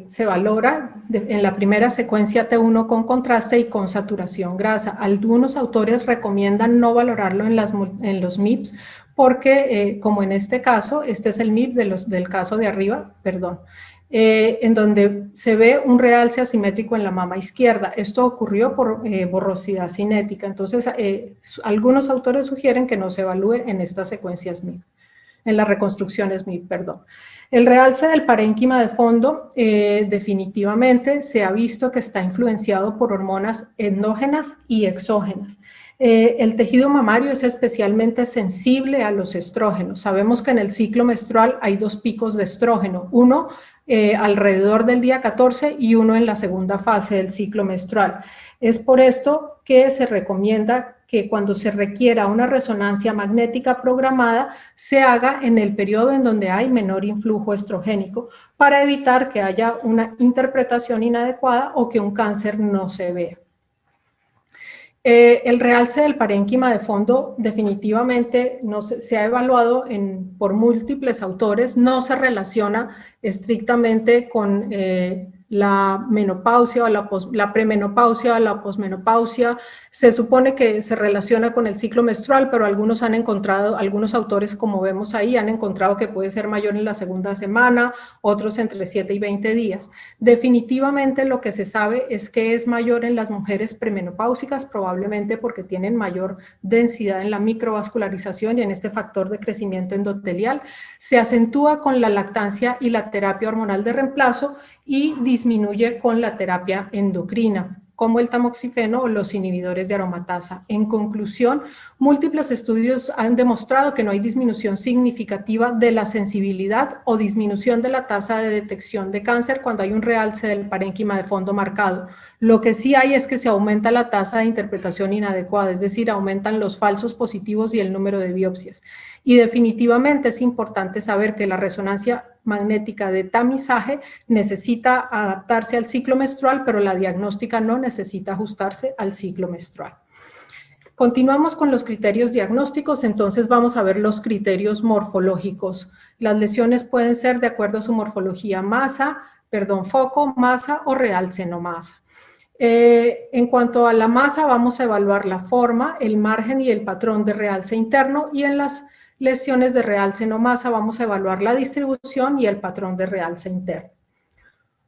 se valora en la primera secuencia T1 con contraste y con saturación grasa. Algunos autores recomiendan no valorarlo en los MIPS porque, como en este caso, este es el MIP del caso de arriba, perdón, en donde se ve un realce asimétrico en la mama izquierda. Esto ocurrió por borrosidad cinética. Entonces, algunos autores sugieren que no se evalúe en estas secuencias MIP, en las reconstrucciones MIP, perdón. El realce del parénquima de fondo definitivamente se ha visto que está influenciado por hormonas endógenas y exógenas. El tejido mamario es especialmente sensible a los estrógenos. Sabemos que en el ciclo menstrual hay dos picos de estrógeno, uno alrededor del día 14 y uno en la segunda fase del ciclo menstrual. Es por esto que se recomienda que cuando se requiera una resonancia magnética programada se haga en el periodo en donde hay menor influjo estrogénico para evitar que haya una interpretación inadecuada o que un cáncer no se vea. El realce del parénquima de fondo definitivamente se ha evaluado por múltiples autores, no se relaciona estrictamente con la menopausia o la premenopausia o la posmenopausia. Se supone que se relaciona con el ciclo menstrual, pero algunos autores, como vemos ahí, han encontrado que puede ser mayor en la segunda semana, otros entre 7 y 20 días. Definitivamente lo que se sabe es que es mayor en las mujeres premenopáusicas, probablemente porque tienen mayor densidad en la microvascularización y en este factor de crecimiento endotelial. Se acentúa con la lactancia y la terapia hormonal de reemplazo y disminuye con la terapia endocrina. como el tamoxifeno o los inhibidores de aromatasa. En conclusión, múltiples estudios han demostrado que no hay disminución significativa de la sensibilidad o disminución de la tasa de detección de cáncer cuando hay un realce del parénquima de fondo marcado. Lo que sí hay es que se aumenta la tasa de interpretación inadecuada, es decir, aumentan los falsos positivos y el número de biopsias. Y definitivamente es importante saber que la resonancia magnética de tamizaje necesita adaptarse al ciclo menstrual, pero la diagnóstica no necesita ajustarse al ciclo menstrual. Continuamos con los criterios diagnósticos, entonces vamos a ver los criterios morfológicos. Las lesiones pueden ser de acuerdo a su morfología foco, masa o realce no masa. En cuanto a la masa, vamos a evaluar la forma, el margen y el patrón de realce interno, y en las lesiones de realce no masa vamos a evaluar la distribución y el patrón de realce interno.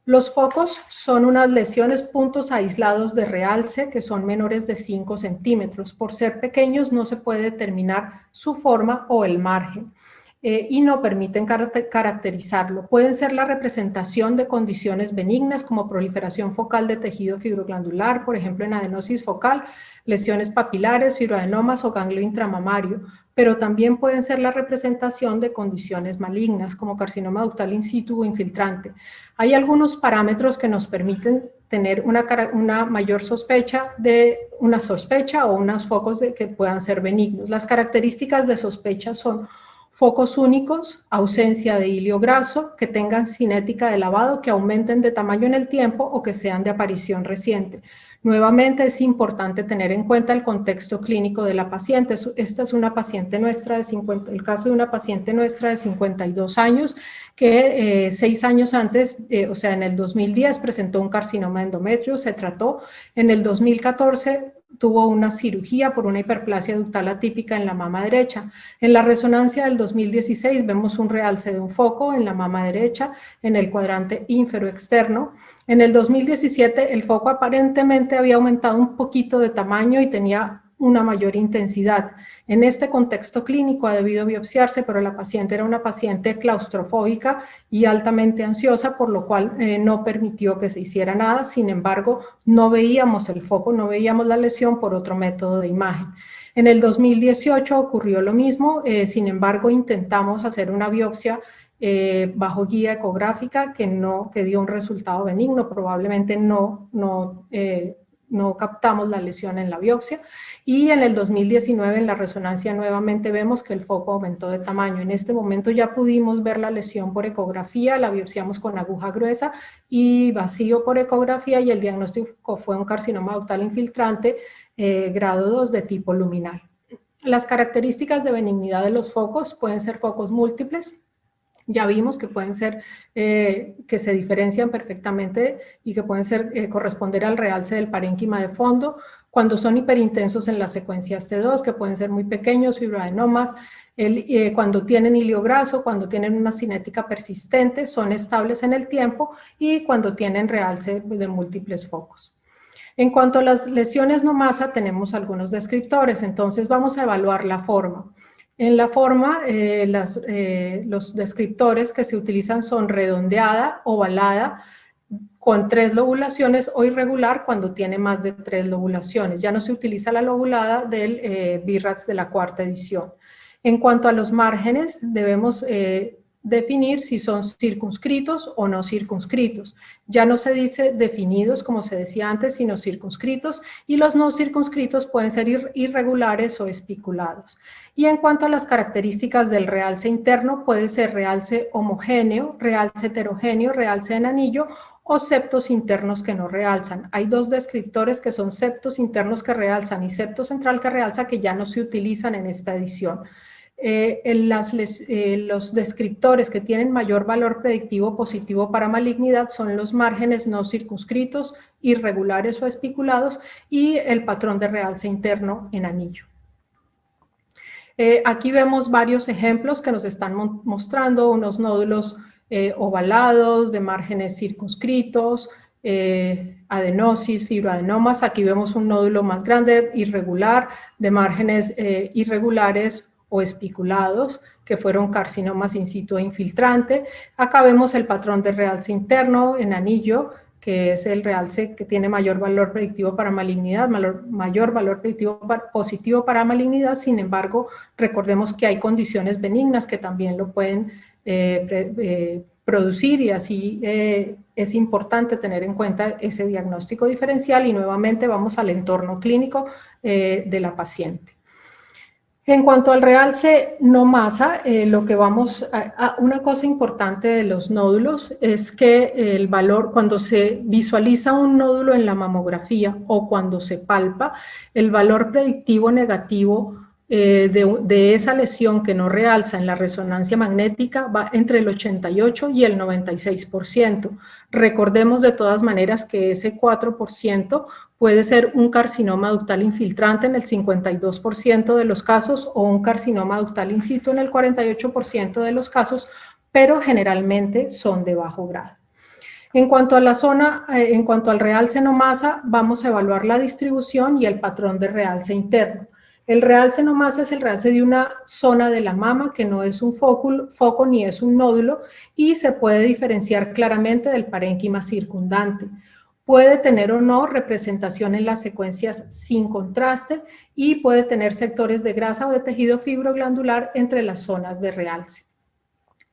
Los focos son unas lesiones, puntos aislados de realce que son menores de 5 centímetros. Por ser pequeños no se puede determinar su forma o el margen. Y no permiten caracterizarlo. Pueden ser la representación de condiciones benignas como proliferación focal de tejido fibroglandular, por ejemplo en adenosis focal, lesiones papilares, fibroadenomas o ganglio intramamario, pero también pueden ser la representación de condiciones malignas como carcinoma ductal in situ o infiltrante. Hay algunos parámetros que nos permiten tener una mayor sospecha o unos focos que puedan ser benignos. Las características de sospecha son focos únicos, ausencia de hilio graso, que tengan cinética de lavado, que aumenten de tamaño en el tiempo o que sean de aparición reciente. Nuevamente es importante tener en cuenta el contexto clínico de la paciente. Esta es una paciente nuestra el caso de una paciente nuestra de 52 años que 6 años antes, o sea en el 2010 presentó un carcinoma de endometrio, se trató, en el 2014 tuvo una cirugía por una hiperplasia ductal atípica en la mama derecha. En la resonancia del 2016 vemos un realce de un foco en la mama derecha, en el cuadrante ínfero-externo. En el 2017 el foco aparentemente había aumentado un poquito de tamaño y tenía una mayor intensidad. En este contexto clínico ha debido biopsiarse, pero la paciente era una paciente claustrofóbica y altamente ansiosa, por lo cual no permitió que se hiciera nada. Sin embargo, no veíamos el foco, no veíamos la lesión por otro método de imagen. En el 2018 ocurrió lo mismo, sin embargo intentamos hacer una biopsia bajo guía ecográfica que dio un resultado benigno, probablemente no captamos la lesión en la biopsia, y en el 2019 en la resonancia nuevamente vemos que el foco aumentó de tamaño. En este momento ya pudimos ver la lesión por ecografía, la biopsiamos con aguja gruesa y vacío por ecografía, y el diagnóstico fue un carcinoma ductal infiltrante grado 2 de tipo luminal. Las características de benignidad de los focos pueden ser focos múltiples. Ya vimos que pueden ser, que se diferencian perfectamente y que pueden corresponder al realce del parénquima de fondo, cuando son hiperintensos en las secuencias T2, que pueden ser muy pequeños, fibroadenomas, cuando tienen hilio graso, cuando tienen una cinética persistente, son estables en el tiempo, y cuando tienen realce de múltiples focos. En cuanto a las lesiones no masa, tenemos algunos descriptores, entonces vamos a evaluar la forma. En la forma, los descriptores que se utilizan son redondeada, ovalada, con 3 lobulaciones, o irregular cuando tiene más de 3 lobulaciones. Ya no se utiliza la lobulada del BIRATS de la 4ª edición. En cuanto a los márgenes, debemos definir si son circunscritos o no circunscritos. Ya no se dice definidos, como se decía antes, sino circunscritos, y los no circunscritos pueden ser irregulares o espiculados. Y en cuanto a las características del realce interno, puede ser realce homogéneo, realce heterogéneo, realce en anillo, o septos internos que no realzan. Hay 2 descriptores que son septos internos que realzan y septo central que realza, que ya no se utilizan en esta edición. Los descriptores que tienen mayor valor predictivo positivo para malignidad son los márgenes no circunscritos, irregulares o espiculados, y el patrón de realce interno en anillo. Aquí vemos varios ejemplos que nos están mostrando unos nódulos ovalados de márgenes circunscritos, adenosis, fibroadenomas. Aquí vemos un nódulo más grande, irregular, de márgenes irregulares o espiculados, que fueron carcinomas in situ e infiltrante. Acá vemos el patrón de realce interno en anillo, que es el realce que tiene mayor valor predictivo para malignidad, mayor valor predictivo positivo para malignidad. Sin embargo, recordemos que hay condiciones benignas que también lo pueden producir, y así es importante tener en cuenta ese diagnóstico diferencial. Y nuevamente vamos al entorno clínico de la paciente. En cuanto al realce no masa, lo que una cosa importante de los nódulos es que el valor, cuando se visualiza un nódulo en la mamografía o cuando se palpa, el valor predictivo negativo de esa lesión que no realza en la resonancia magnética va entre el 88 y el 96%. Recordemos de todas maneras que ese 4% puede ser un carcinoma ductal infiltrante en el 52% de los casos o un carcinoma ductal in situ en el 48% de los casos, pero generalmente son de bajo grado. En cuanto a la zona, en cuanto al realce no masa, vamos a evaluar la distribución y el patrón de realce interno. El realce no masa es el realce de una zona de la mama que no es un foco ni es un nódulo, y se puede diferenciar claramente del parénquima circundante. Puede tener o no representación en las secuencias sin contraste y puede tener sectores de grasa o de tejido fibroglandular entre las zonas de realce.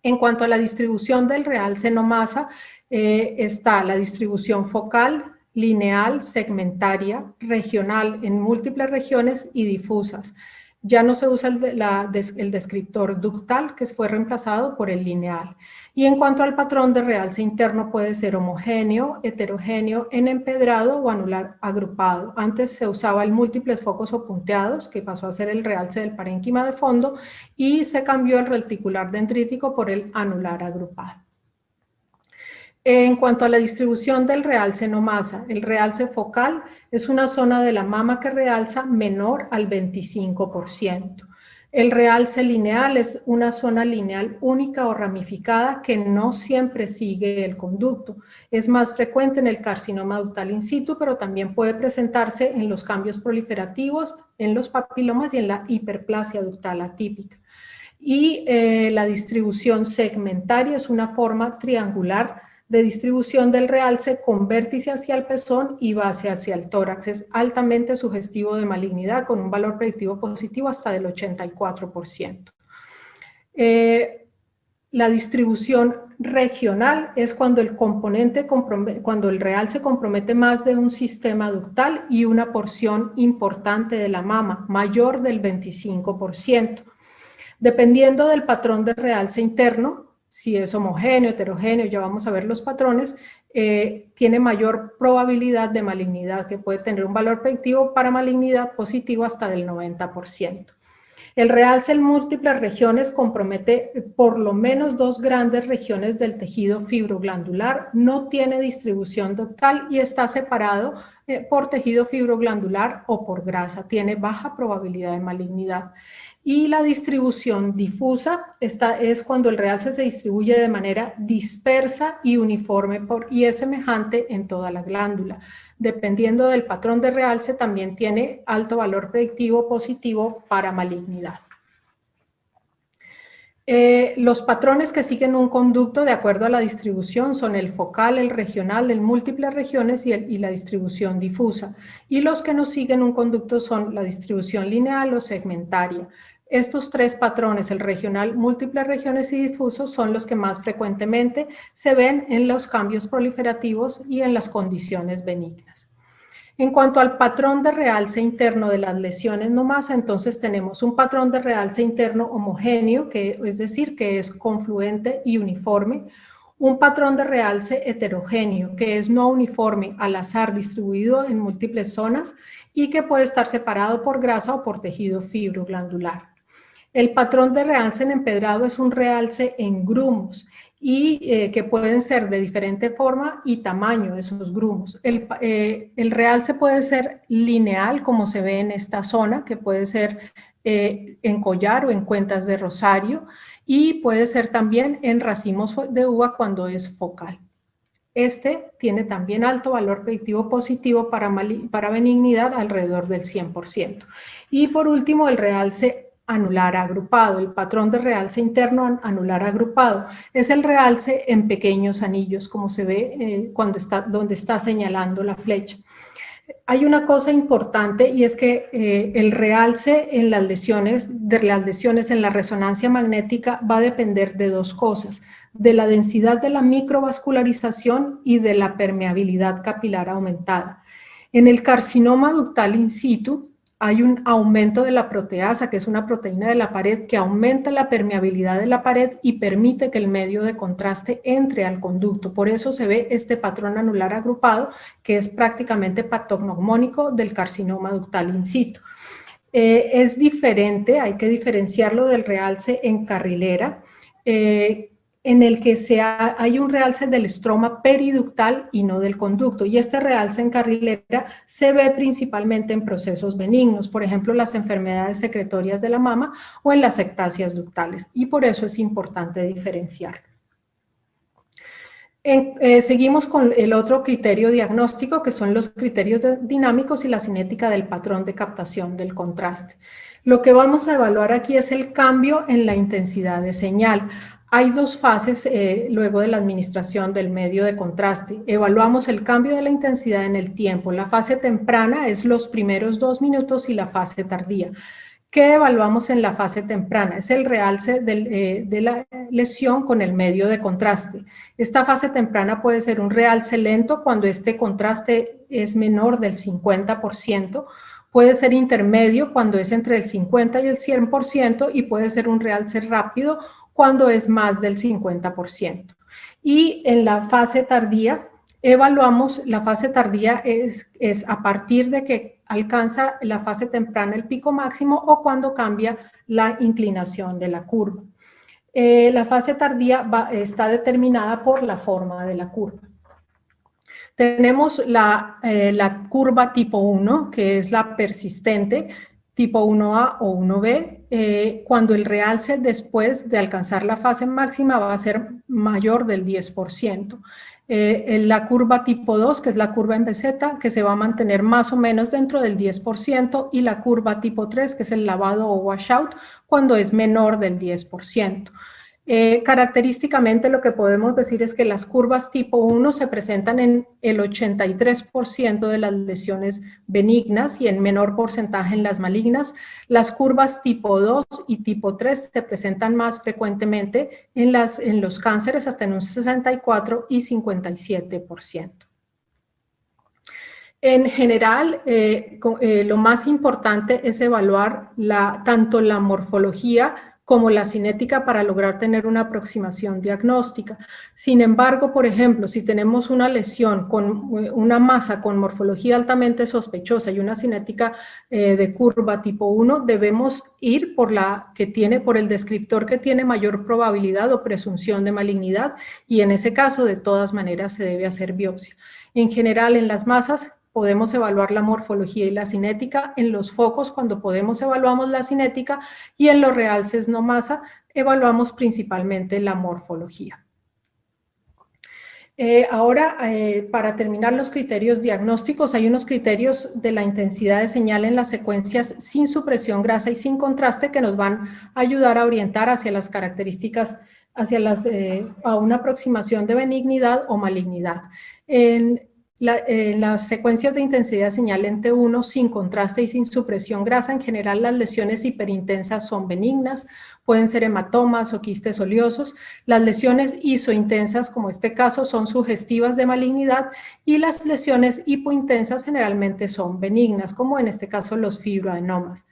En cuanto a la distribución del realce no masa, está la distribución focal, lineal, segmentaria, regional en múltiples regiones y difusas. Ya no se usa el descriptor ductal, que fue reemplazado por el lineal. Y en cuanto al patrón de realce interno, puede ser homogéneo, heterogéneo, en empedrado o anular agrupado. Antes se usaba el múltiples focos o punteados, que pasó a ser el realce del parénquima de fondo, y se cambió el reticular dendrítico por el anular agrupado. En cuanto a la distribución del realce no masa, el realce focal es una zona de la mama que realza menor al 25%. El realce lineal es una zona lineal única o ramificada que no siempre sigue el conducto. Es más frecuente en el carcinoma ductal in situ, pero también puede presentarse en los cambios proliferativos, en los papilomas y en la hiperplasia ductal atípica. Y la distribución segmentaria es una forma triangular de distribución del realce con vértice hacia el pezón y base hacia el tórax. Es altamente sugestivo de malignidad con un valor predictivo positivo hasta del 84%. La distribución regional es cuando el realce compromete más de un sistema ductal y una porción importante de la mama, mayor del 25%. Dependiendo del patrón de realce interno, si es homogéneo, heterogéneo, ya vamos a ver los patrones, tiene mayor probabilidad de malignidad, que puede tener un valor predictivo para malignidad positivo hasta del 90%. El realce en múltiples regiones compromete por lo menos 2 grandes regiones del tejido fibroglandular, no tiene distribución ductal y está separado por tejido fibroglandular o por grasa, tiene baja probabilidad de malignidad. Y la distribución difusa es cuando el realce se distribuye de manera dispersa y uniforme y es semejante en toda la glándula. Dependiendo del patrón de realce, también tiene alto valor predictivo positivo para malignidad. Los patrones que siguen un conducto de acuerdo a la distribución son el focal, el regional, en múltiples regiones y la distribución difusa. Y los que no siguen un conducto son la distribución lineal o segmentaria. Estos 3 patrones, el regional, múltiples regiones y difusos, son los que más frecuentemente se ven en los cambios proliferativos y en las condiciones benignas. En cuanto al patrón de realce interno de las lesiones no masa, entonces tenemos un patrón de realce interno homogéneo, es decir, que es confluente y uniforme, un patrón de realce heterogéneo, que es no uniforme, al azar, distribuido en múltiples zonas y que puede estar separado por grasa o por tejido fibroglandular. El patrón de realce en empedrado es un realce en grumos y que pueden ser de diferente forma y tamaño esos grumos. El realce puede ser lineal, como se ve en esta zona, que puede ser en collar o en cuentas de rosario, y puede ser también en racimos de uva cuando es focal. Este tiene también alto valor predictivo positivo para benignidad, alrededor del 100%. Y por último, el realce anular agrupado. El patrón de realce interno anular agrupado es el realce en pequeños anillos, como se ve donde está señalando la flecha. Hay una cosa importante y es que el realce en las lesiones en la resonancia magnética va a depender de dos cosas: de la densidad de la microvascularización y de la permeabilidad capilar aumentada. En el carcinoma ductal in situ hay un aumento de la proteasa, que es una proteína de la pared que aumenta la permeabilidad de la pared y permite que el medio de contraste entre al conducto. Por eso se ve este patrón anular agrupado, que es prácticamente patognomónico del carcinoma ductal in situ. Es diferente, hay que diferenciarlo del realce en carrilera, en el que hay un realce del estroma periductal y no del conducto, y este realce en carrilera se ve principalmente en procesos benignos, por ejemplo, las enfermedades secretorias de la mama o en las ectasias ductales, y por eso es importante diferenciarlo. Seguimos con el otro criterio diagnóstico, que son los criterios dinámicos y la cinética del patrón de captación del contraste. Lo que vamos a evaluar aquí es el cambio en la intensidad de señal. Hay dos fases luego de la administración del medio de contraste. Evaluamos el cambio de la intensidad en el tiempo. La fase temprana es los primeros 2 minutos y la fase tardía. ¿Qué evaluamos en la fase temprana? Es el realce de la lesión con el medio de contraste. Esta fase temprana puede ser un realce lento cuando este contraste es menor del 50%, puede ser intermedio cuando es entre el 50 y el 100%, y puede ser un realce rápido cuando es más del 50%. Y en la fase tardía, evaluamos, la fase tardía es a partir de que alcanza la fase temprana el pico máximo o cuando cambia la inclinación de la curva. La fase tardía está determinada por la forma de la curva. Tenemos la curva tipo 1, que es la persistente, tipo 1A o 1B, cuando el realce después de alcanzar la fase máxima va a ser mayor del 10%. La curva tipo 2, que es la curva en meseta, que se va a mantener más o menos dentro del 10%, y la curva tipo 3, que es el lavado o washout, cuando es menor del 10%. Característicamente lo que podemos decir es que las curvas tipo 1 se presentan en el 83% de las lesiones benignas y en menor porcentaje en las malignas. Las curvas tipo 2 y tipo 3 se presentan más frecuentemente en los cánceres, hasta en un 64 y 57%. En general, lo más importante es evaluar tanto la morfología como la cinética para lograr tener una aproximación diagnóstica. Sin embargo, por ejemplo, si tenemos una lesión con una masa con morfología altamente sospechosa y una cinética de curva tipo 1, debemos ir por el descriptor que tiene mayor probabilidad o presunción de malignidad, y en ese caso, de todas maneras, se debe hacer biopsia. En general, en las masas podemos evaluar la morfología y la cinética. En los focos, cuando evaluamos la cinética, y en los realces no masa evaluamos principalmente la morfología. Ahora, para terminar los criterios diagnósticos, hay unos criterios de la intensidad de señal en las secuencias sin supresión grasa y sin contraste que nos van a ayudar a orientar hacia las características, a una aproximación de benignidad o malignidad. En las secuencias de intensidad de señal en T1 sin contraste y sin supresión grasa, en general las lesiones hiperintensas son benignas, pueden ser hematomas o quistes oleosos. Las lesiones isointensas, como este caso, son sugestivas de malignidad, y las lesiones hipointensas generalmente son benignas, como en este caso los fibroadenomas.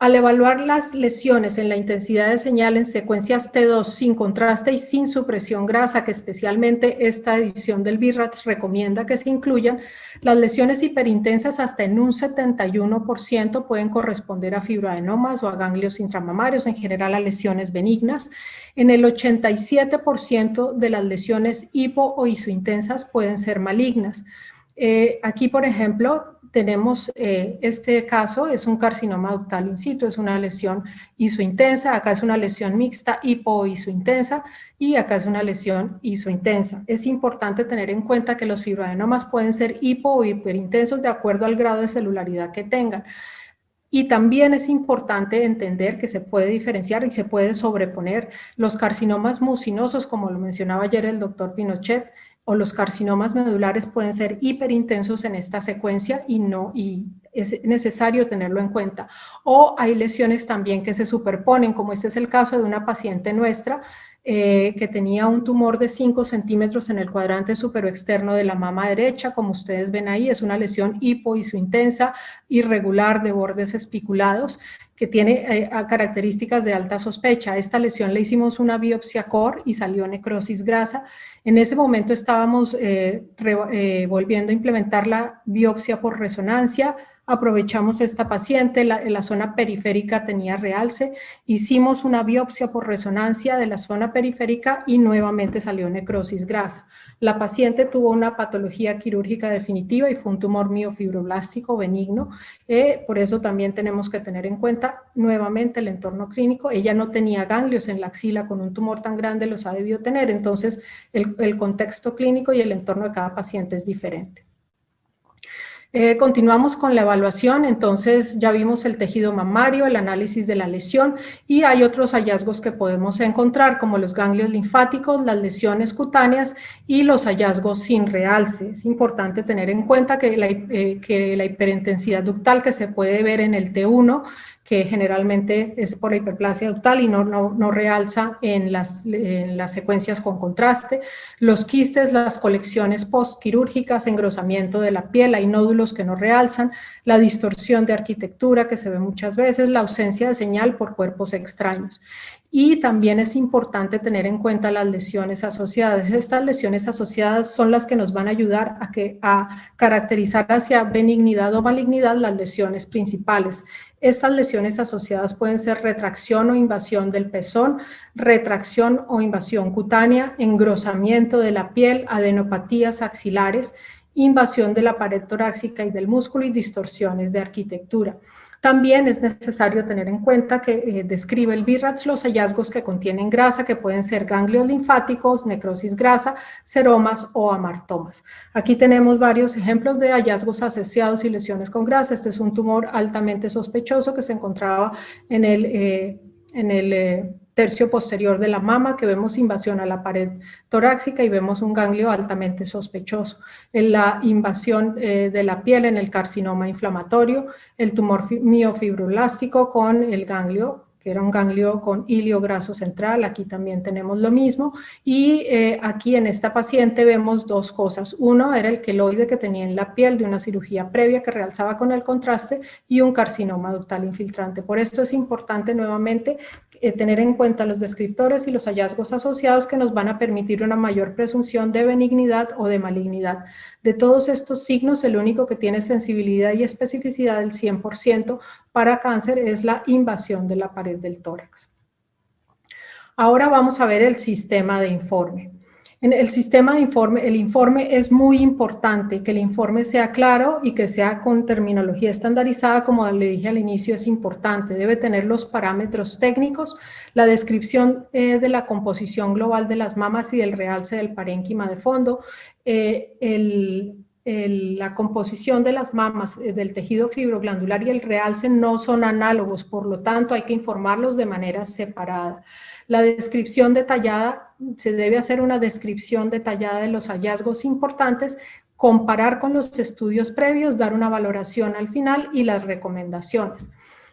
Al evaluar las lesiones en la intensidad de señal en secuencias T2 sin contraste y sin supresión grasa, que especialmente esta edición del BIRATS recomienda que se incluyan, las lesiones hiperintensas hasta en un 71% pueden corresponder a fibroadenomas o a ganglios intramamarios, en general a lesiones benignas. En el 87% de las lesiones hipo o isointensas pueden ser malignas. Aquí, por ejemplo, tenemos este caso, es un carcinoma ductal in situ, es una lesión isointensa, acá es una lesión mixta hipo-isointensa, y acá es una lesión isointensa. Es importante tener en cuenta que los fibroadenomas pueden ser hipo o hiperintensos de acuerdo al grado de celularidad que tengan. Y también es importante entender que se puede diferenciar y se puede sobreponer los carcinomas mucinosos, como lo mencionaba ayer el doctor Pinochet, o los carcinomas medulares pueden ser hiperintensos en esta secuencia y es necesario tenerlo en cuenta. O hay lesiones también que se superponen, como este es el caso de una paciente nuestra que tenía un tumor de 5 centímetros en el cuadrante superoexterno de la mama derecha, como ustedes ven ahí, es una lesión hipoisointensa, irregular de bordes espiculados, que tiene características de alta sospecha. A esta lesión le hicimos una biopsia core y salió necrosis grasa. En ese momento estábamos volviendo a implementar la biopsia por resonancia. Aprovechamos esta paciente, la zona periférica tenía realce, hicimos una biopsia por resonancia de la zona periférica y nuevamente salió necrosis grasa. La paciente tuvo una patología quirúrgica definitiva y fue un tumor miofibroblástico benigno, por eso también tenemos que tener en cuenta nuevamente el entorno clínico. Ella no tenía ganglios en la axila, con un tumor tan grande los ha debido tener, entonces el contexto clínico y el entorno de cada paciente es diferente. Continuamos con la evaluación, entonces ya vimos el tejido mamario, el análisis de la lesión y hay otros hallazgos que podemos encontrar como los ganglios linfáticos, las lesiones cutáneas y los hallazgos sin realce. Es importante tener en cuenta que la hiperintensidad ductal que se puede ver en el T1, que generalmente es por la hiperplasia ductal y no realza en las secuencias con contraste, los quistes, las colecciones postquirúrgicas, engrosamiento de la piel, hay nódulos que no realzan, la distorsión de arquitectura que se ve muchas veces, la ausencia de señal por cuerpos extraños. Y también es importante tener en cuenta las lesiones asociadas. Estas lesiones asociadas son las que nos van a ayudar a caracterizar hacia benignidad o malignidad las lesiones principales. Estas lesiones asociadas pueden ser retracción o invasión del pezón, retracción o invasión cutánea, engrosamiento de la piel, adenopatías axilares, invasión de la pared torácica y del músculo y distorsiones de arquitectura. También es necesario tener en cuenta que describe el BIRATS los hallazgos que contienen grasa, que pueden ser ganglios linfáticos, necrosis grasa, seromas o amartomas. Aquí tenemos varios ejemplos de hallazgos asociados y lesiones con grasa. Este es un tumor altamente sospechoso que se encontraba en el tercio posterior de la mama, que vemos invasión a la pared torácica y vemos un ganglio altamente sospechoso. En la invasión de la piel en el carcinoma inflamatorio, el tumor miofibroblástico con el ganglio, que era un ganglio con hilio graso central, aquí también tenemos lo mismo, y aquí en esta paciente vemos dos cosas. Uno era el queloide que tenía en la piel de una cirugía previa que realzaba con el contraste y un carcinoma ductal infiltrante. Por esto es importante nuevamente tener en cuenta los descriptores y los hallazgos asociados que nos van a permitir una mayor presunción de benignidad o de malignidad. De todos estos signos, el único que tiene sensibilidad y especificidad del 100% para cáncer es la invasión de la pared del tórax. Ahora vamos a ver el sistema de informe. En el sistema de informe, el informe es muy importante, que el informe sea claro y que sea con terminología estandarizada, como le dije al inicio, es importante. Debe tener los parámetros técnicos, la descripción de la composición global de las mamas y del realce del parénquima de fondo, la composición de las mamas, del tejido fibroglandular y el realce no son análogos, por lo tanto hay que informarlos de manera separada. La descripción detallada, se debe hacer una descripción detallada de los hallazgos importantes, comparar con los estudios previos, dar una valoración al final y las recomendaciones.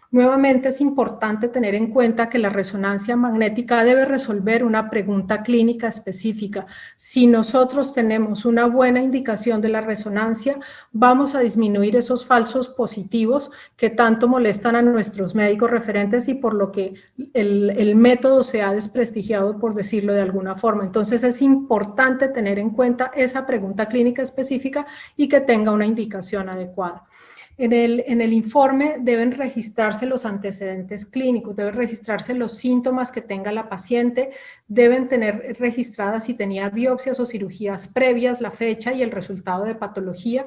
Nuevamente es importante tener en cuenta que la resonancia magnética debe resolver una pregunta clínica específica. Si nosotros tenemos una buena indicación de la resonancia, vamos a disminuir esos falsos positivos que tanto molestan a nuestros médicos referentes y por lo que el método se ha desprestigiado, por decirlo de alguna forma. Entonces es importante tener en cuenta esa pregunta clínica específica y que tenga una indicación adecuada. En el informe deben registrarse los antecedentes clínicos, deben registrarse los síntomas que tenga la paciente, deben tener registradas si tenía biopsias o cirugías previas, la fecha y el resultado de patología,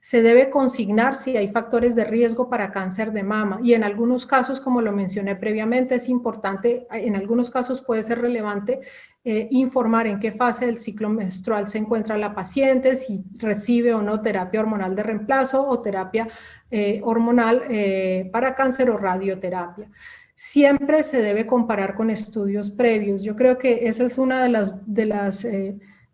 Se debe consignar si hay factores de riesgo para cáncer de mama y en algunos casos, como lo mencioné previamente, es importante, en algunos casos puede ser relevante informar en qué fase del ciclo menstrual se encuentra la paciente, si recibe o no terapia hormonal de reemplazo o terapia hormonal para cáncer o radioterapia. Siempre se debe comparar con estudios previos. Yo creo que esa es una de las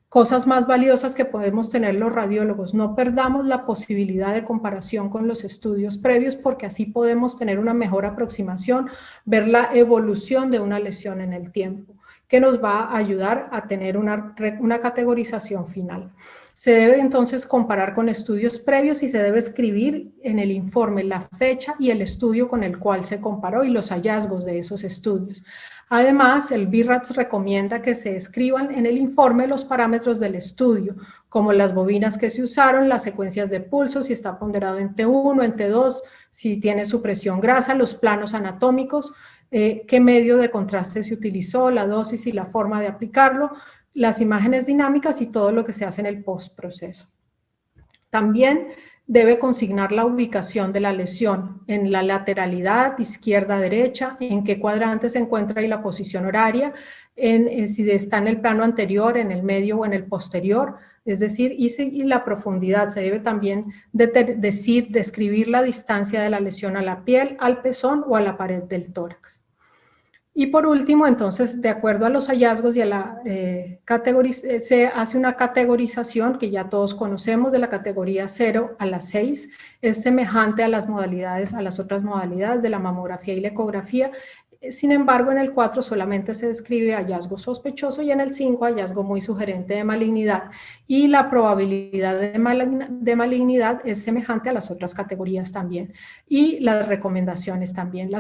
cosas más valiosas que podemos tener los radiólogos. No perdamos la posibilidad de comparación con los estudios previos porque así podemos tener una mejor aproximación, ver la evolución de una lesión en el tiempo, que nos va a ayudar a tener una categorización final. Se debe entonces comparar con estudios previos y se debe escribir en el informe la fecha y el estudio con el cual se comparó y los hallazgos de esos estudios. Además, el BIRATS recomienda que se escriban en el informe los parámetros del estudio, como las bobinas que se usaron, las secuencias de pulso, si está ponderado en T1, en T2, si tiene supresión grasa, los planos anatómicos, qué medio de contraste se utilizó, la dosis y la forma de aplicarlo, las imágenes dinámicas y todo lo que se hace en el postproceso. También debe consignar la ubicación de la lesión en la lateralidad, izquierda-derecha, en qué cuadrante se encuentra y la posición horaria, si está en el plano anterior, en el medio o en el posterior, es decir, y la profundidad. Se debe también describir la distancia de la lesión a la piel, al pezón o a la pared del tórax. Y por último, entonces, de acuerdo a los hallazgos y a la se hace una categorización que ya todos conocemos de la categoría 0 a la 6, es semejante a las modalidades, a las otras modalidades de la mamografía y la ecografía. Sin embargo, en el 4 solamente se describe hallazgo sospechoso y en el 5 hallazgo muy sugerente de malignidad. Y la probabilidad de malignidad es semejante a las otras categorías también. Y las recomendaciones también.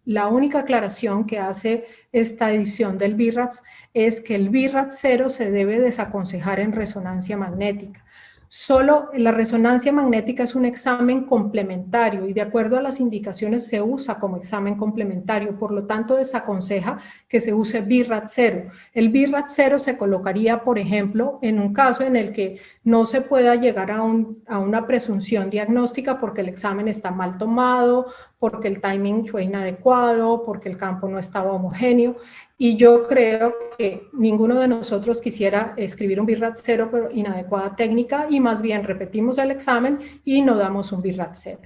La única aclaración que hace esta edición del BIRATS es que el BIRATS 0 se debe desaconsejar en resonancia magnética. Solo la resonancia magnética es un examen complementario y de acuerdo a las indicaciones se usa como examen complementario, por lo tanto desaconseja que se use BIRATS 0. El BIRATS 0 se colocaría, por ejemplo, en un caso en el que no se pueda llegar a una presunción diagnóstica porque el examen está mal tomado, porque el timing fue inadecuado, porque el campo no estaba homogéneo. Y yo creo que ninguno de nosotros quisiera escribir un BIRATS 0 pero inadecuada técnica y más bien repetimos el examen y no damos un BIRATS 0.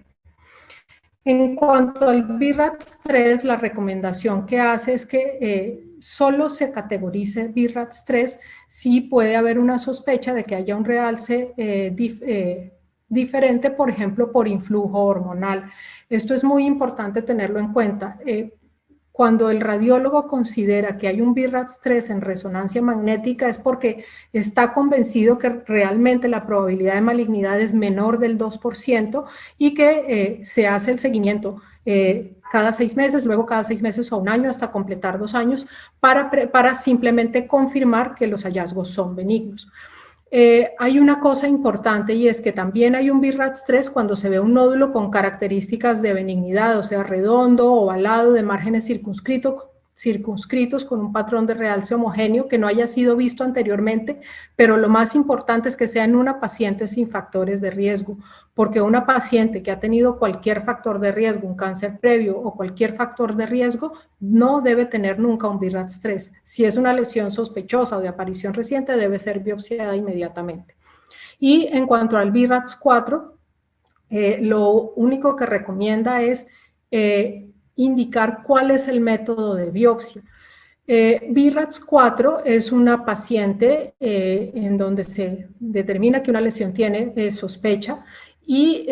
En cuanto al BIRATS 3, la recomendación que hace es que solo se categorice BIRATS 3 si puede haber una sospecha de que haya un realce diferente, por ejemplo, por influjo hormonal. Esto es muy importante tenerlo en cuenta. Cuando el radiólogo considera que hay un BIRATS 3 en resonancia magnética es porque está convencido que realmente la probabilidad de malignidad es menor del 2% y que se hace el seguimiento cada 6 meses, luego cada 6 meses o un año hasta completar 2 años para simplemente confirmar que los hallazgos son benignos. Hay una cosa importante y es que también hay un BIRATS 3 cuando se ve un nódulo con características de benignidad, o sea, redondo, ovalado, de márgenes circunscritos con un patrón de realce homogéneo que no haya sido visto anteriormente, pero lo más importante es que sea en una paciente sin factores de riesgo, porque una paciente que ha tenido cualquier factor de riesgo, un cáncer previo o cualquier factor de riesgo, no debe tener nunca un BIRATS 3. Si es una lesión sospechosa o de aparición reciente, debe ser biopsiada inmediatamente. Y en cuanto al BIRATS 4, lo único que recomienda es indicar cuál es el método de biopsia. BIRATS 4 es una paciente en donde se determina que una lesión tiene sospecha y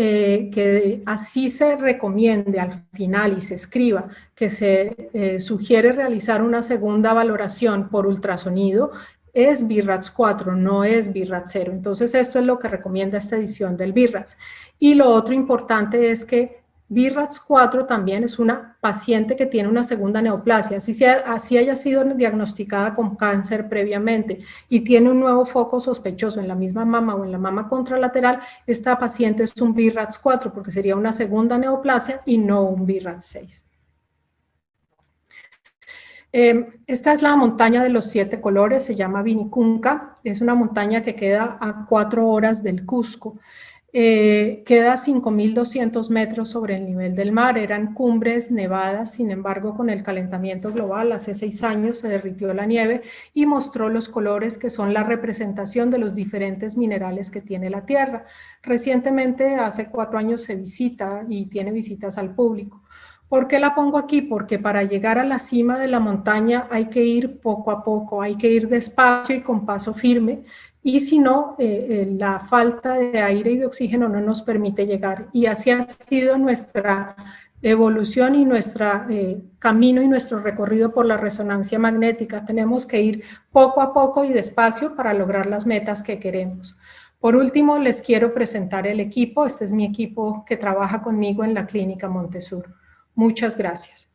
que así se recomiende al final y se escriba que se sugiere realizar una segunda valoración por ultrasonido, es BIRATS 4, no es BIRATS 0. Entonces esto es lo que recomienda esta edición del BIRATS. Y lo otro importante es que BIRATS 4 también es una paciente que tiene una segunda neoplasia, así haya sido diagnosticada con cáncer previamente y tiene un nuevo foco sospechoso en la misma mama o en la mama contralateral, esta paciente es un BIRATS 4 porque sería una segunda neoplasia y no un BIRATS 6. Esta es la montaña de los 7 colores, se llama Vinicunca, es una montaña que queda a 4 horas del Cusco. Queda a 5.200 metros sobre el nivel del mar, eran cumbres nevadas, sin embargo con el calentamiento global hace 6 años se derritió la nieve y mostró los colores que son la representación de los diferentes minerales que tiene la Tierra. Recientemente, hace 4 años se visita y tiene visitas al público. ¿Por qué la pongo aquí? Porque para llegar a la cima de la montaña hay que ir poco a poco, hay que ir despacio y con paso firme, y si no, la falta de aire y de oxígeno no nos permite llegar. Y así ha sido nuestra evolución y nuestro camino y nuestro recorrido por la resonancia magnética. Tenemos que ir poco a poco y despacio para lograr las metas que queremos. Por último, les quiero presentar el equipo. Este es mi equipo que trabaja conmigo en la Clínica Montesur. Muchas gracias.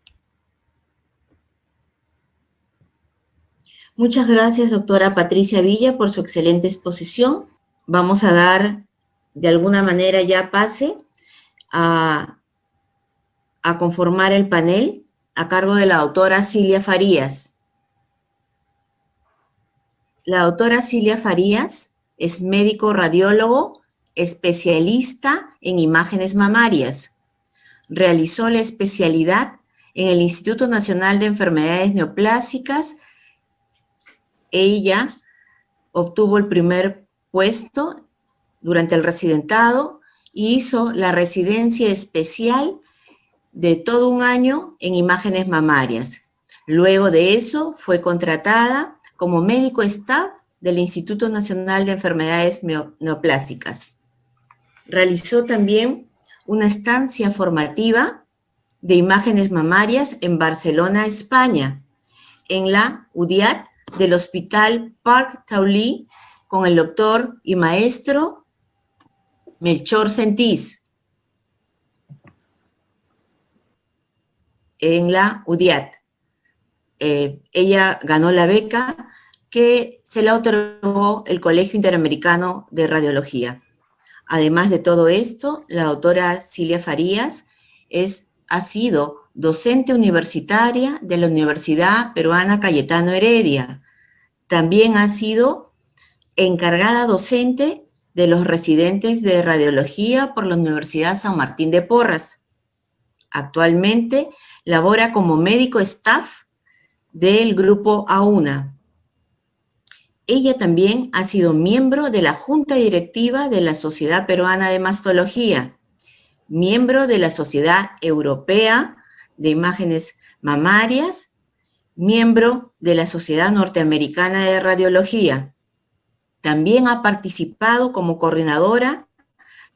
Muchas gracias, doctora Patricia Villa, por su excelente exposición. Vamos a dar, de alguna manera, ya pase a conformar el panel a cargo de la doctora Cilia Farías. La doctora Cilia Farías es médico radiólogo, especialista en imágenes mamarias. Realizó la especialidad en el Instituto Nacional de Enfermedades Neoplásicas. Ella obtuvo el primer puesto durante el residentado y hizo la residencia especial de todo un año en imágenes mamarias. Luego de eso fue contratada como médico staff del Instituto Nacional de Enfermedades Neoplásicas. Realizó también una estancia formativa de imágenes mamarias en Barcelona, España, en la UDIAT del Hospital Parc Taulí, con el doctor y maestro Melchor Sentís, en la UDIAT. Ella ganó la beca que se la otorgó el Colegio Interamericano de Radiología. Además de todo esto, la doctora Cilia Farías ha sido docente universitaria de la Universidad Peruana Cayetano Heredia. También ha sido encargada docente de los residentes de radiología por la Universidad San Martín de Porras. Actualmente labora como médico staff del grupo AUNA. Ella también ha sido miembro de la Junta Directiva de la Sociedad Peruana de Mastología, miembro de la Sociedad Europea de Imágenes Mamarias, miembro de la Sociedad Norteamericana de Radiología. También ha participado como coordinadora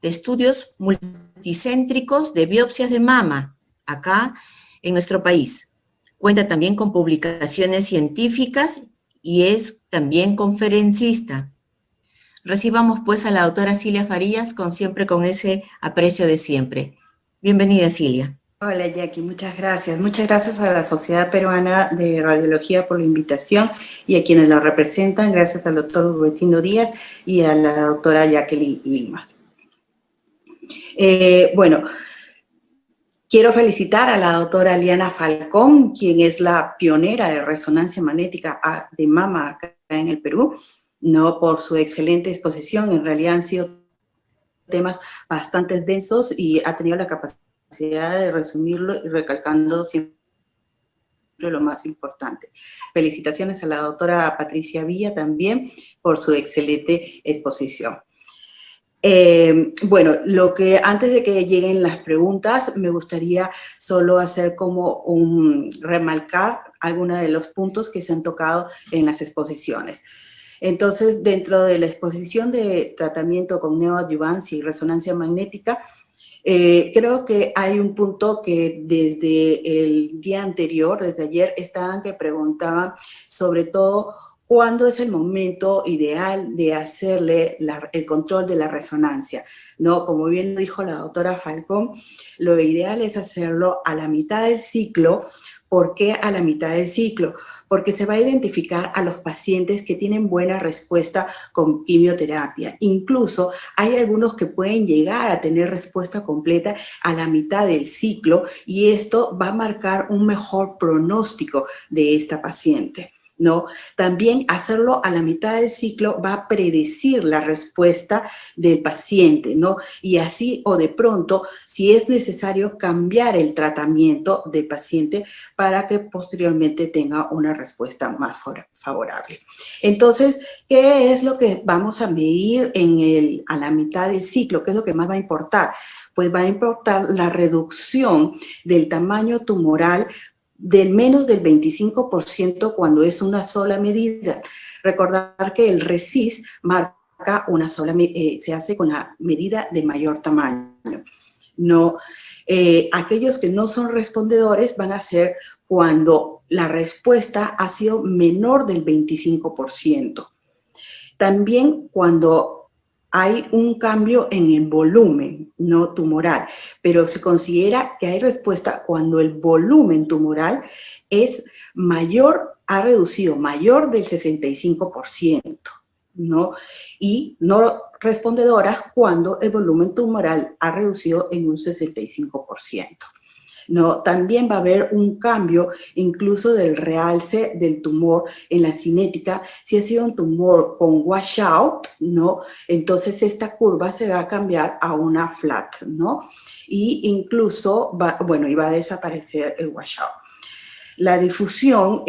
de estudios multicéntricos de biopsias de mama, acá en nuestro país. Cuenta también con publicaciones científicas y es también conferencista. Recibamos pues a la doctora Cilia Farías siempre con ese aprecio de siempre. Bienvenida, Cilia. Hola, Jackie, muchas gracias. Muchas gracias a la Sociedad Peruana de Radiología por la invitación y a quienes la representan. Gracias al doctor Rubetino Díaz y a la doctora Jacqueline Limas. Bueno, quiero felicitar a la doctora Liana Falcón, quien es la pionera de resonancia magnética de mama acá en el Perú, ¿no? Por su excelente exposición. En realidad han sido temas bastante densos y ha tenido la capacidad de resumirlo y recalcando siempre lo más importante. Felicitaciones a la doctora Patricia Villa también por su excelente exposición. Bueno, antes de que lleguen las preguntas, me gustaría solo hacer como remarcar algunos de los puntos que se han tocado en las exposiciones. Entonces, dentro de la exposición de tratamiento con neoadyuvancia y resonancia magnética, creo que hay un punto que desde el día anterior, desde ayer, que preguntaban sobre todo cuándo es el momento ideal de hacerle el control de la resonancia, ¿no? Como bien dijo la doctora Falcón, lo ideal es hacerlo a la mitad del ciclo, ¿Por qué a la mitad del ciclo? Porque se va a identificar a los pacientes que tienen buena respuesta con quimioterapia. Incluso hay algunos que pueden llegar a tener respuesta completa a la mitad del ciclo y esto va a marcar un mejor pronóstico de esta paciente, ¿no? También hacerlo a la mitad del ciclo va a predecir la respuesta del paciente, ¿no? Y así o de pronto, si es necesario, cambiar el tratamiento del paciente para que posteriormente tenga una respuesta más favorable. Entonces, ¿qué es lo que vamos a medir a la mitad del ciclo? ¿Qué es lo que más va a importar? Pues va a importar la reducción del tamaño tumoral del menos del 25% cuando es una sola medida. Recordar que el RECIST marca una sola, se hace con la medida de mayor tamaño. No, aquellos que no son respondedores van a ser cuando la respuesta ha sido menor del 25%. También cuando hay un cambio en el volumen no tumoral, pero se considera que hay respuesta cuando el volumen tumoral es mayor, ha reducido mayor del 65%, ¿no? Y no respondedoras cuando el volumen tumoral ha reducido en un 65%. ¿No? También va a haber un cambio incluso del realce del tumor en la cinética. Si ha sido un tumor con washout, ¿no? Entonces esta curva se va a cambiar a una flat, ¿no? Y incluso va a desaparecer el washout. La difusión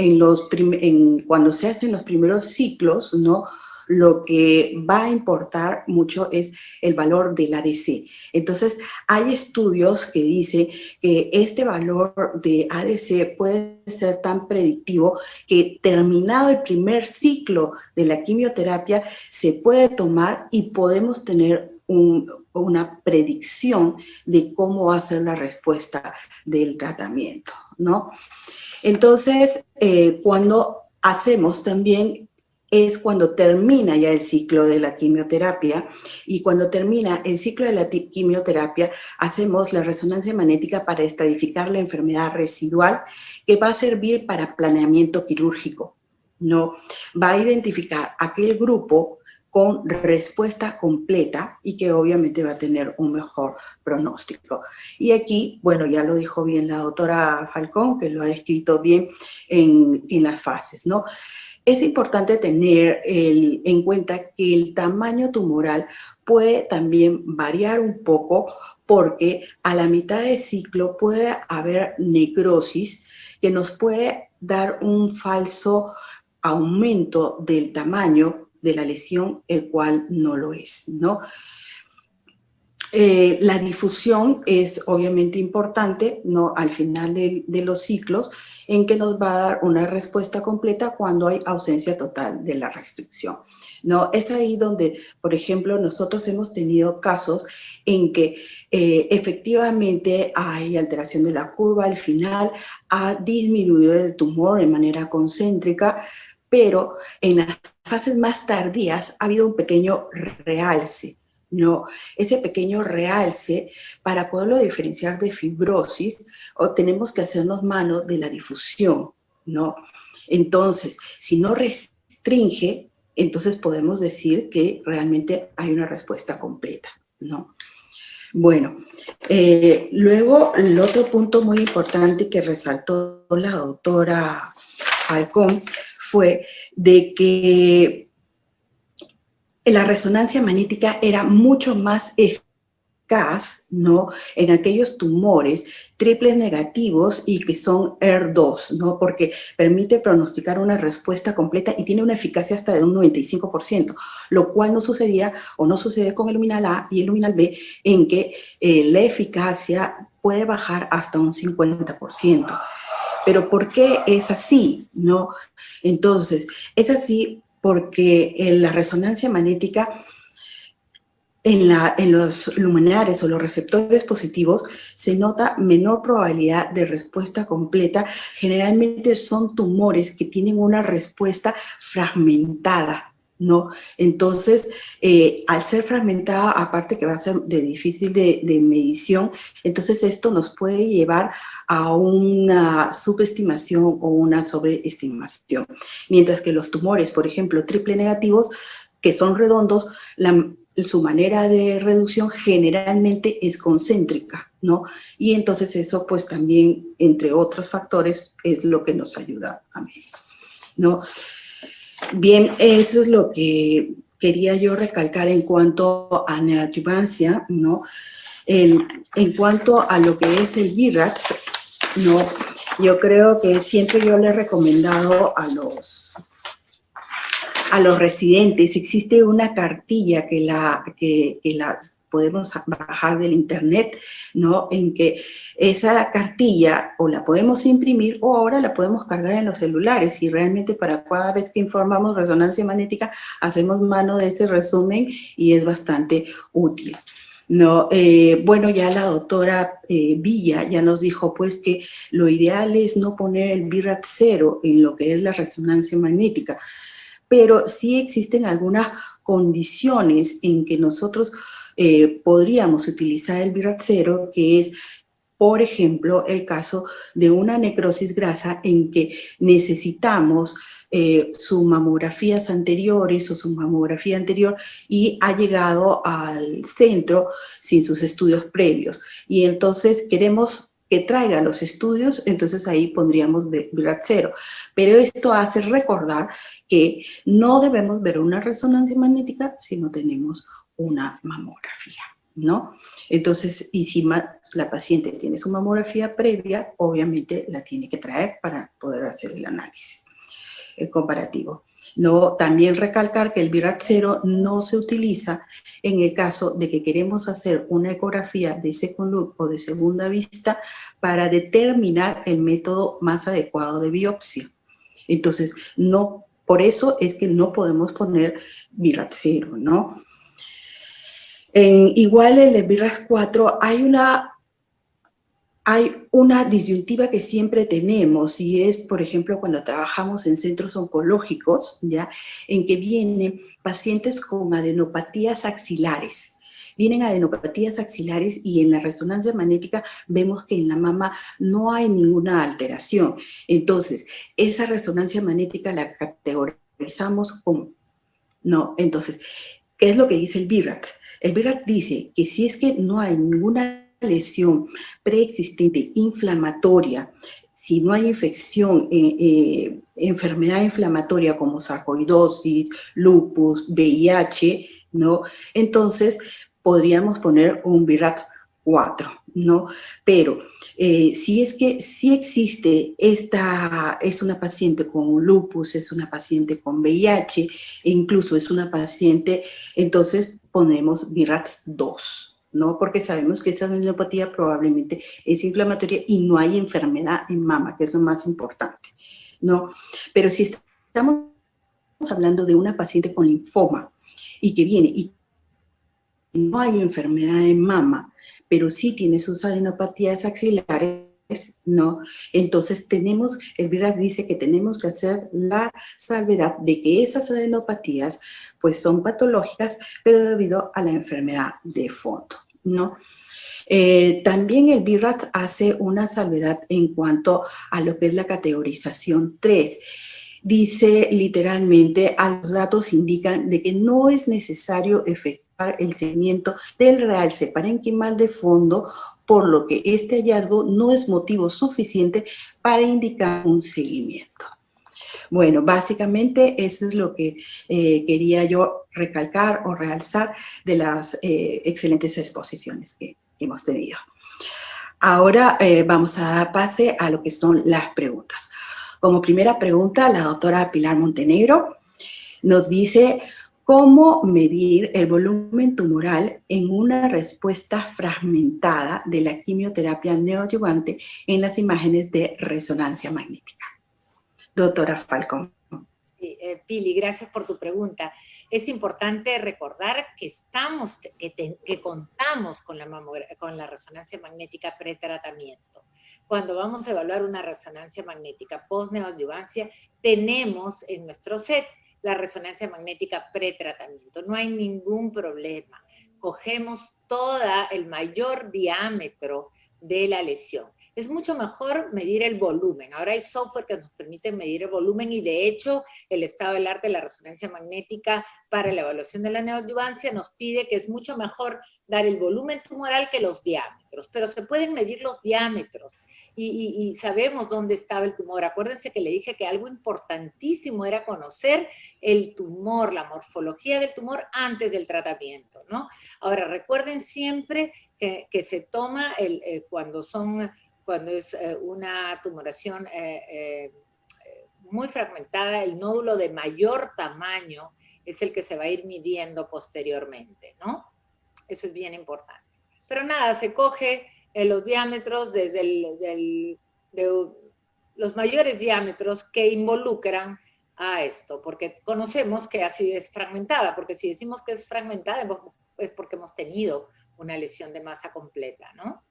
cuando se hacen los primeros ciclos, ¿no? Lo que va a importar mucho es el valor del ADC. Entonces, hay estudios que dicen que este valor de ADC puede ser tan predictivo que terminado el primer ciclo de la quimioterapia se puede tomar y podemos tener una predicción de cómo va a ser la respuesta del tratamiento, ¿no? Entonces, cuando hacemos también es cuando termina ya el ciclo de la quimioterapia, y cuando termina el ciclo de la quimioterapia hacemos la resonancia magnética para estadificar la enfermedad residual, que va a servir para planeamiento quirúrgico, ¿no? Va a identificar aquel grupo con respuesta completa y que obviamente va a tener un mejor pronóstico. Y aquí, bueno, ya lo dijo bien la doctora Falcón, que lo ha escrito bien en las fases, ¿no? Es importante tener en cuenta que el tamaño tumoral puede también variar un poco porque a la mitad del ciclo puede haber necrosis que nos puede dar un falso aumento del tamaño de la lesión, el cual no lo es, ¿no? La difusión es obviamente importante, ¿no? Al final de los ciclos, en que nos va a dar una respuesta completa cuando hay ausencia total de la restricción, ¿no? Es ahí donde, por ejemplo, nosotros hemos tenido casos en que efectivamente hay alteración de la curva al final, ha disminuido el tumor de manera concéntrica, pero en las fases más tardías ha habido un pequeño realce, ¿no? Ese pequeño realce, para poderlo diferenciar de fibrosis, tenemos que hacernos mano de la difusión, ¿no? Entonces, si no restringe, entonces podemos decir que realmente hay una respuesta completa, ¿no? Bueno, luego el otro punto muy importante que resaltó la doctora Falcón fue de que la resonancia magnética era mucho más eficaz, ¿no? En aquellos tumores triples negativos y que son ER2, ¿no? Porque permite pronosticar una respuesta completa y tiene una eficacia hasta de un 95%, lo cual no sucedía o no sucede con el luminal A y el luminal B, en que la eficacia puede bajar hasta un 50%. Pero ¿por qué es así, no? Entonces, es así porque en la resonancia magnética, en los luminares o los receptores positivos, se nota menor probabilidad de respuesta completa. Generalmente son tumores que tienen una respuesta fragmentada, ¿no? Entonces, al ser fragmentada, aparte que va a ser de difícil de medición, entonces esto nos puede llevar a una subestimación o una sobreestimación. Mientras que los tumores, por ejemplo, triple negativos, que son redondos, su manera de reducción generalmente es concéntrica, ¿no? Y entonces eso pues también, entre otros factores, es lo que nos ayuda a medir, ¿no? Bien, eso es lo que quería yo recalcar en cuanto a neoadyuvancia, ¿no? En cuanto a lo que es el BRAF, ¿no? Yo creo que siempre yo le he recomendado a los residentes, existe una cartilla que la podemos bajar del internet, ¿no? En que esa cartilla o la podemos imprimir o ahora la podemos cargar en los celulares y realmente para cada vez que informamos resonancia magnética hacemos mano de este resumen y es bastante útil. No, bueno, ya la doctora Villa ya nos dijo pues que lo ideal es no poner el BRAF 0 en lo que es la resonancia magnética, pero sí existen algunas condiciones en que nosotros podríamos utilizar el BRAF 0, que es, por ejemplo, el caso de una necrosis grasa en que necesitamos sus mamografías anteriores o su mamografía anterior y ha llegado al centro sin sus estudios previos. Y entonces queremos que traiga los estudios, entonces ahí pondríamos BRAF 0. Pero esto hace recordar que no debemos ver una resonancia magnética si no tenemos una mamografía, ¿no? Entonces, y si la paciente tiene su mamografía previa, obviamente la tiene que traer para poder hacer el análisis comparativo. No, también recalcar que el BRAF 0 no se utiliza en el caso de que queremos hacer una ecografía de second look o de segunda vista para determinar el método más adecuado de biopsia. Entonces, no, por eso es que no podemos poner BRAF 0, ¿no? Igual en el BRAF 4 hay una disyuntiva que siempre tenemos y es, por ejemplo, cuando trabajamos en centros oncológicos, ¿ya? En que vienen pacientes con adenopatías axilares. Vienen adenopatías axilares y en la resonancia magnética vemos que en la mama no hay ninguna alteración. Entonces, esa resonancia magnética la categorizamos como, no, entonces, ¿qué es lo que dice el BRAF? El BRAF dice que si es que no hay ninguna lesión preexistente inflamatoria, si no hay infección, enfermedad inflamatoria como sarcoidosis, lupus, VIH, ¿no? Entonces podríamos poner un BRAF 4, ¿no? Pero si es que sí existe es una paciente con lupus, es una paciente con VIH, e incluso es una paciente, entonces ponemos BRAF 2. ¿No? Porque sabemos que esa adenopatía probablemente es inflamatoria y no hay enfermedad en mama, que es lo más importante, ¿no? Pero si estamos hablando de una paciente con linfoma y que viene y no hay enfermedad en mama, pero sí tiene sus adenopatías axilares, ¿no? Entonces el BRAF dice que tenemos que hacer la salvedad de que esas adenopatías pues son patológicas, pero debido a la enfermedad de fondo, ¿no? También el BRAF hace una salvedad en cuanto a lo que es la categorización 3. Dice literalmente, los datos indican de que no es necesario efectuar el seguimiento del realce parenquimal de fondo, por lo que este hallazgo no es motivo suficiente para indicar un seguimiento. Bueno, básicamente eso es lo que quería yo recalcar o realzar de las excelentes exposiciones que hemos tenido. Ahora vamos a dar pase a lo que son las preguntas. Como primera pregunta, la doctora Pilar Montenegro nos dice: ¿cómo medir el volumen tumoral en una respuesta fragmentada de la quimioterapia neoadyuvante en las imágenes de resonancia magnética? Doctora Falcón. Sí, Pili, gracias por tu pregunta. Es importante recordar que contamos con la resonancia magnética pretratamiento. Cuando vamos a evaluar una resonancia magnética post-neoadyuvancia, tenemos en nuestro set la resonancia magnética pretratamiento. No hay ningún problema. Cogemos el mayor diámetro de la lesión. Es mucho mejor medir el volumen. Ahora hay software que nos permite medir el volumen y de hecho el estado del arte de la resonancia magnética para la evaluación de la neoadyuvancia nos pide que es mucho mejor dar el volumen tumoral que los diámetros, pero se pueden medir los diámetros y sabemos dónde estaba el tumor. Acuérdense que le dije que algo importantísimo era conocer el tumor, la morfología del tumor antes del tratamiento, ¿no? Ahora, recuerden siempre que se toma cuando es una tumoración muy fragmentada, el nódulo de mayor tamaño es el que se va a ir midiendo posteriormente, ¿no? Eso es bien importante. Pero nada, se coge los diámetros desde los mayores diámetros que involucran a esto, porque conocemos que así es fragmentada, porque si decimos que es fragmentada es porque hemos tenido una lesión de masa completa, ¿no?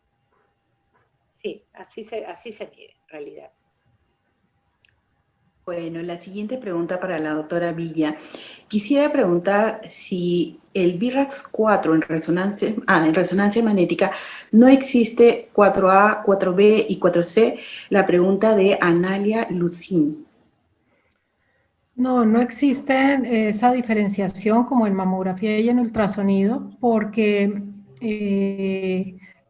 Sí, así se mide en realidad. Bueno, la siguiente pregunta para la doctora Villa. Quisiera preguntar si el BRAF4 en resonancia magnética no existe 4A, 4B y 4C. La pregunta de Analia Lucín. No, no existe esa diferenciación como en mamografía y en ultrasonido porque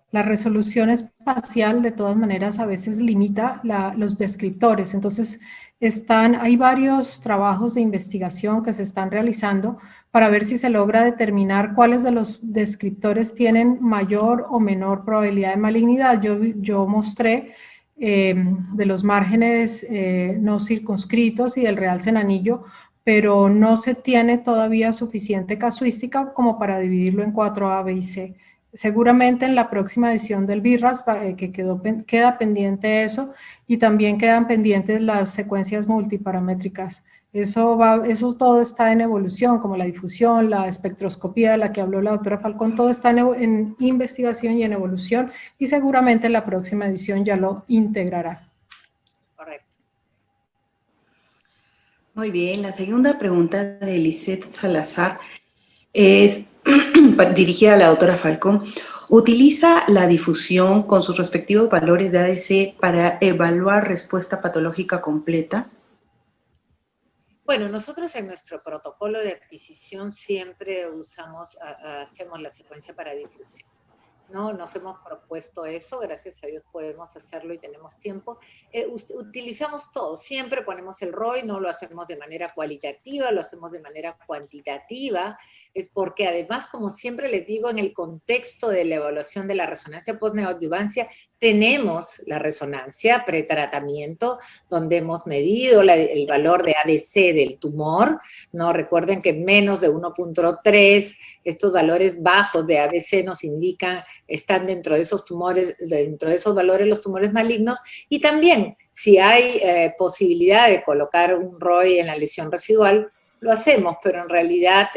la resolución espacial de todas maneras a veces limita los descriptores. Entonces hay varios trabajos de investigación que se están realizando para ver si se logra determinar cuáles de los descriptores tienen mayor o menor probabilidad de malignidad. Yo mostré de los márgenes no circunscritos y del realce en anillo, pero no se tiene todavía suficiente casuística como para dividirlo en 4A, B y C. Seguramente en la próxima edición del BIRAS, que queda pendiente eso, y también quedan pendientes las secuencias multiparamétricas. Eso todo está en evolución, como la difusión, la espectroscopía de la que habló la doctora Falcón, todo está en investigación y en evolución, y seguramente en la próxima edición ya lo integrará. Correcto. Muy bien, la segunda pregunta de Lisette Salazar es dirigida a la doctora Falcón. ¿Utiliza la difusión con sus respectivos valores de ADC para evaluar respuesta patológica completa? Bueno, nosotros en nuestro protocolo de adquisición siempre hacemos la secuencia para difusión, ¿no? Nos hemos propuesto eso, gracias a Dios podemos hacerlo y tenemos tiempo. Utilizamos todo, siempre ponemos el ROI, no lo hacemos de manera cualitativa, lo hacemos de manera cuantitativa, es porque además, como siempre les digo, en el contexto de la evaluación de la resonancia post-neoadyuvancia, tenemos la resonancia pretratamiento, donde hemos medido el valor de ADC del tumor, ¿no? Recuerden que menos de 1.3, estos valores bajos de ADC nos indican, están dentro de esos tumores, dentro de esos valores los tumores malignos, y también si hay posibilidad de colocar un ROI en la lesión residual, lo hacemos, pero en realidad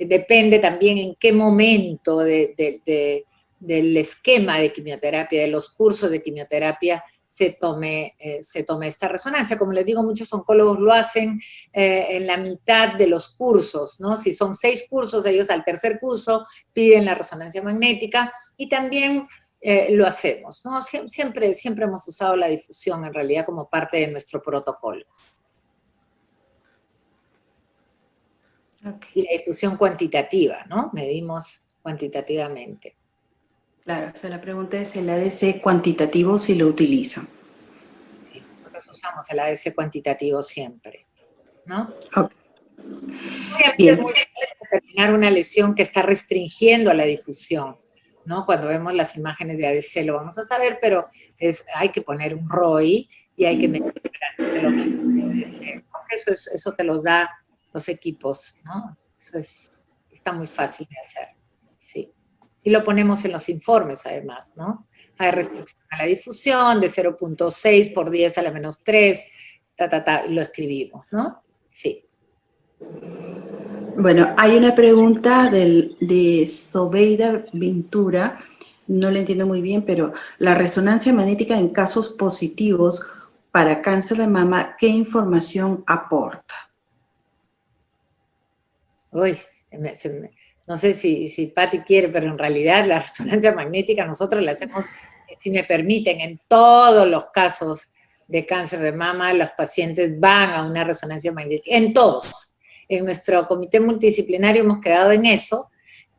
depende también en qué momento del esquema de quimioterapia, de los cursos de quimioterapia, se tome esta resonancia. Como les digo, muchos oncólogos lo hacen en la mitad de los cursos, ¿no? Si son 6 cursos, ellos al tercer curso piden la resonancia magnética y también lo hacemos, ¿no? Siempre hemos usado la difusión en realidad como parte de nuestro protocolo. Okay. Y la difusión cuantitativa, ¿no? Medimos cuantitativamente. Claro, o sea, la pregunta es el ADC cuantitativo si lo utilizan. Sí, nosotros usamos el ADC cuantitativo siempre, ¿no? Okay. Obviamente es muy difícil determinar una lesión que está restringiendo a la difusión, ¿no? Cuando vemos las imágenes de ADC lo vamos a saber, pero hay que poner un ROI y hay que medir porque eso te los da los equipos, ¿no? Eso está muy fácil de hacer, sí. Y lo ponemos en los informes, además, ¿no? Hay restricción a la difusión de 0.6 por 10 a la menos 3, y lo escribimos, ¿no? Sí. Bueno, hay una pregunta de Sobeida Ventura, no la entiendo muy bien, pero la resonancia magnética en casos positivos para cáncer de mama, ¿qué información aporta? Uy, no sé si Patti quiere, pero en realidad la resonancia magnética nosotros la hacemos, si me permiten, en todos los casos de cáncer de mama, los pacientes van a una resonancia magnética, en todos. En nuestro comité multidisciplinario hemos quedado en eso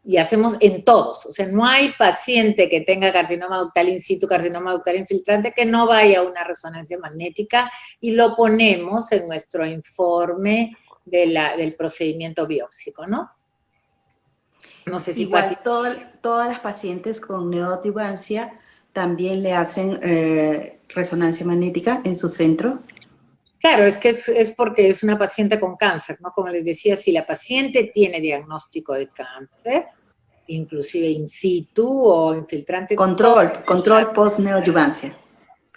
y hacemos en todos. O sea, no hay paciente que tenga carcinoma ductal in situ, carcinoma ductal infiltrante, que no vaya a una resonancia magnética y lo ponemos en nuestro informe del procedimiento biópsico, ¿no? No sé si Igual todas las pacientes con neoadjuvancia también le hacen resonancia magnética en su centro. Claro, es que es porque es una paciente con cáncer, ¿no? Como les decía, si la paciente tiene diagnóstico de cáncer, inclusive in situ o infiltrante. Control post-neoadjuvancia.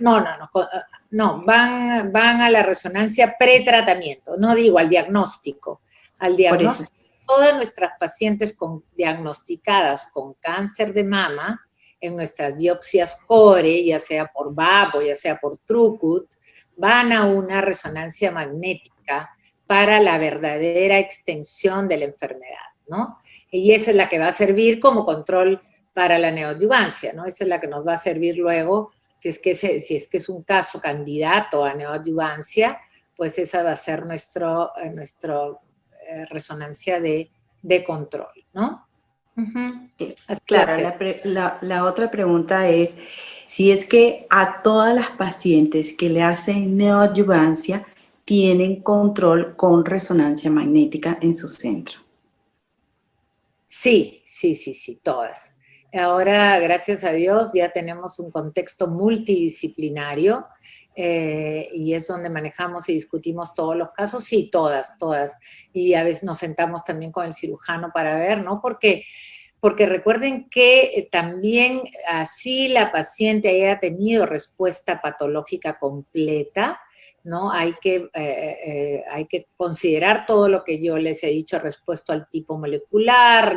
No, van a la resonancia pretratamiento, no digo al diagnóstico. Al diagnóstico, todas nuestras pacientes diagnosticadas con cáncer de mama, en nuestras biopsias core, ya sea por VAP o ya sea por TrueCut, van a una resonancia magnética para la verdadera extensión de la enfermedad, ¿no? Y esa es la que va a servir como control para la neoadjuvancia, ¿no? Esa es la que nos va a servir luego, si es que es un caso candidato a neoadjuvancia, pues esa va a ser nuestro resonancia de control, ¿no? Claro, la otra pregunta es si es que a todas las pacientes que le hacen neoadjuvancia tienen control con resonancia magnética en su centro. Sí, todas. Ahora, gracias a Dios, ya tenemos un contexto multidisciplinario y es donde manejamos y discutimos todos los casos. Sí, todas. Y a veces nos sentamos también con el cirujano para ver, ¿no? Porque recuerden que también así la paciente haya tenido respuesta patológica completa, ¿no? Hay que considerar todo lo que yo les he dicho respecto al tipo molecular,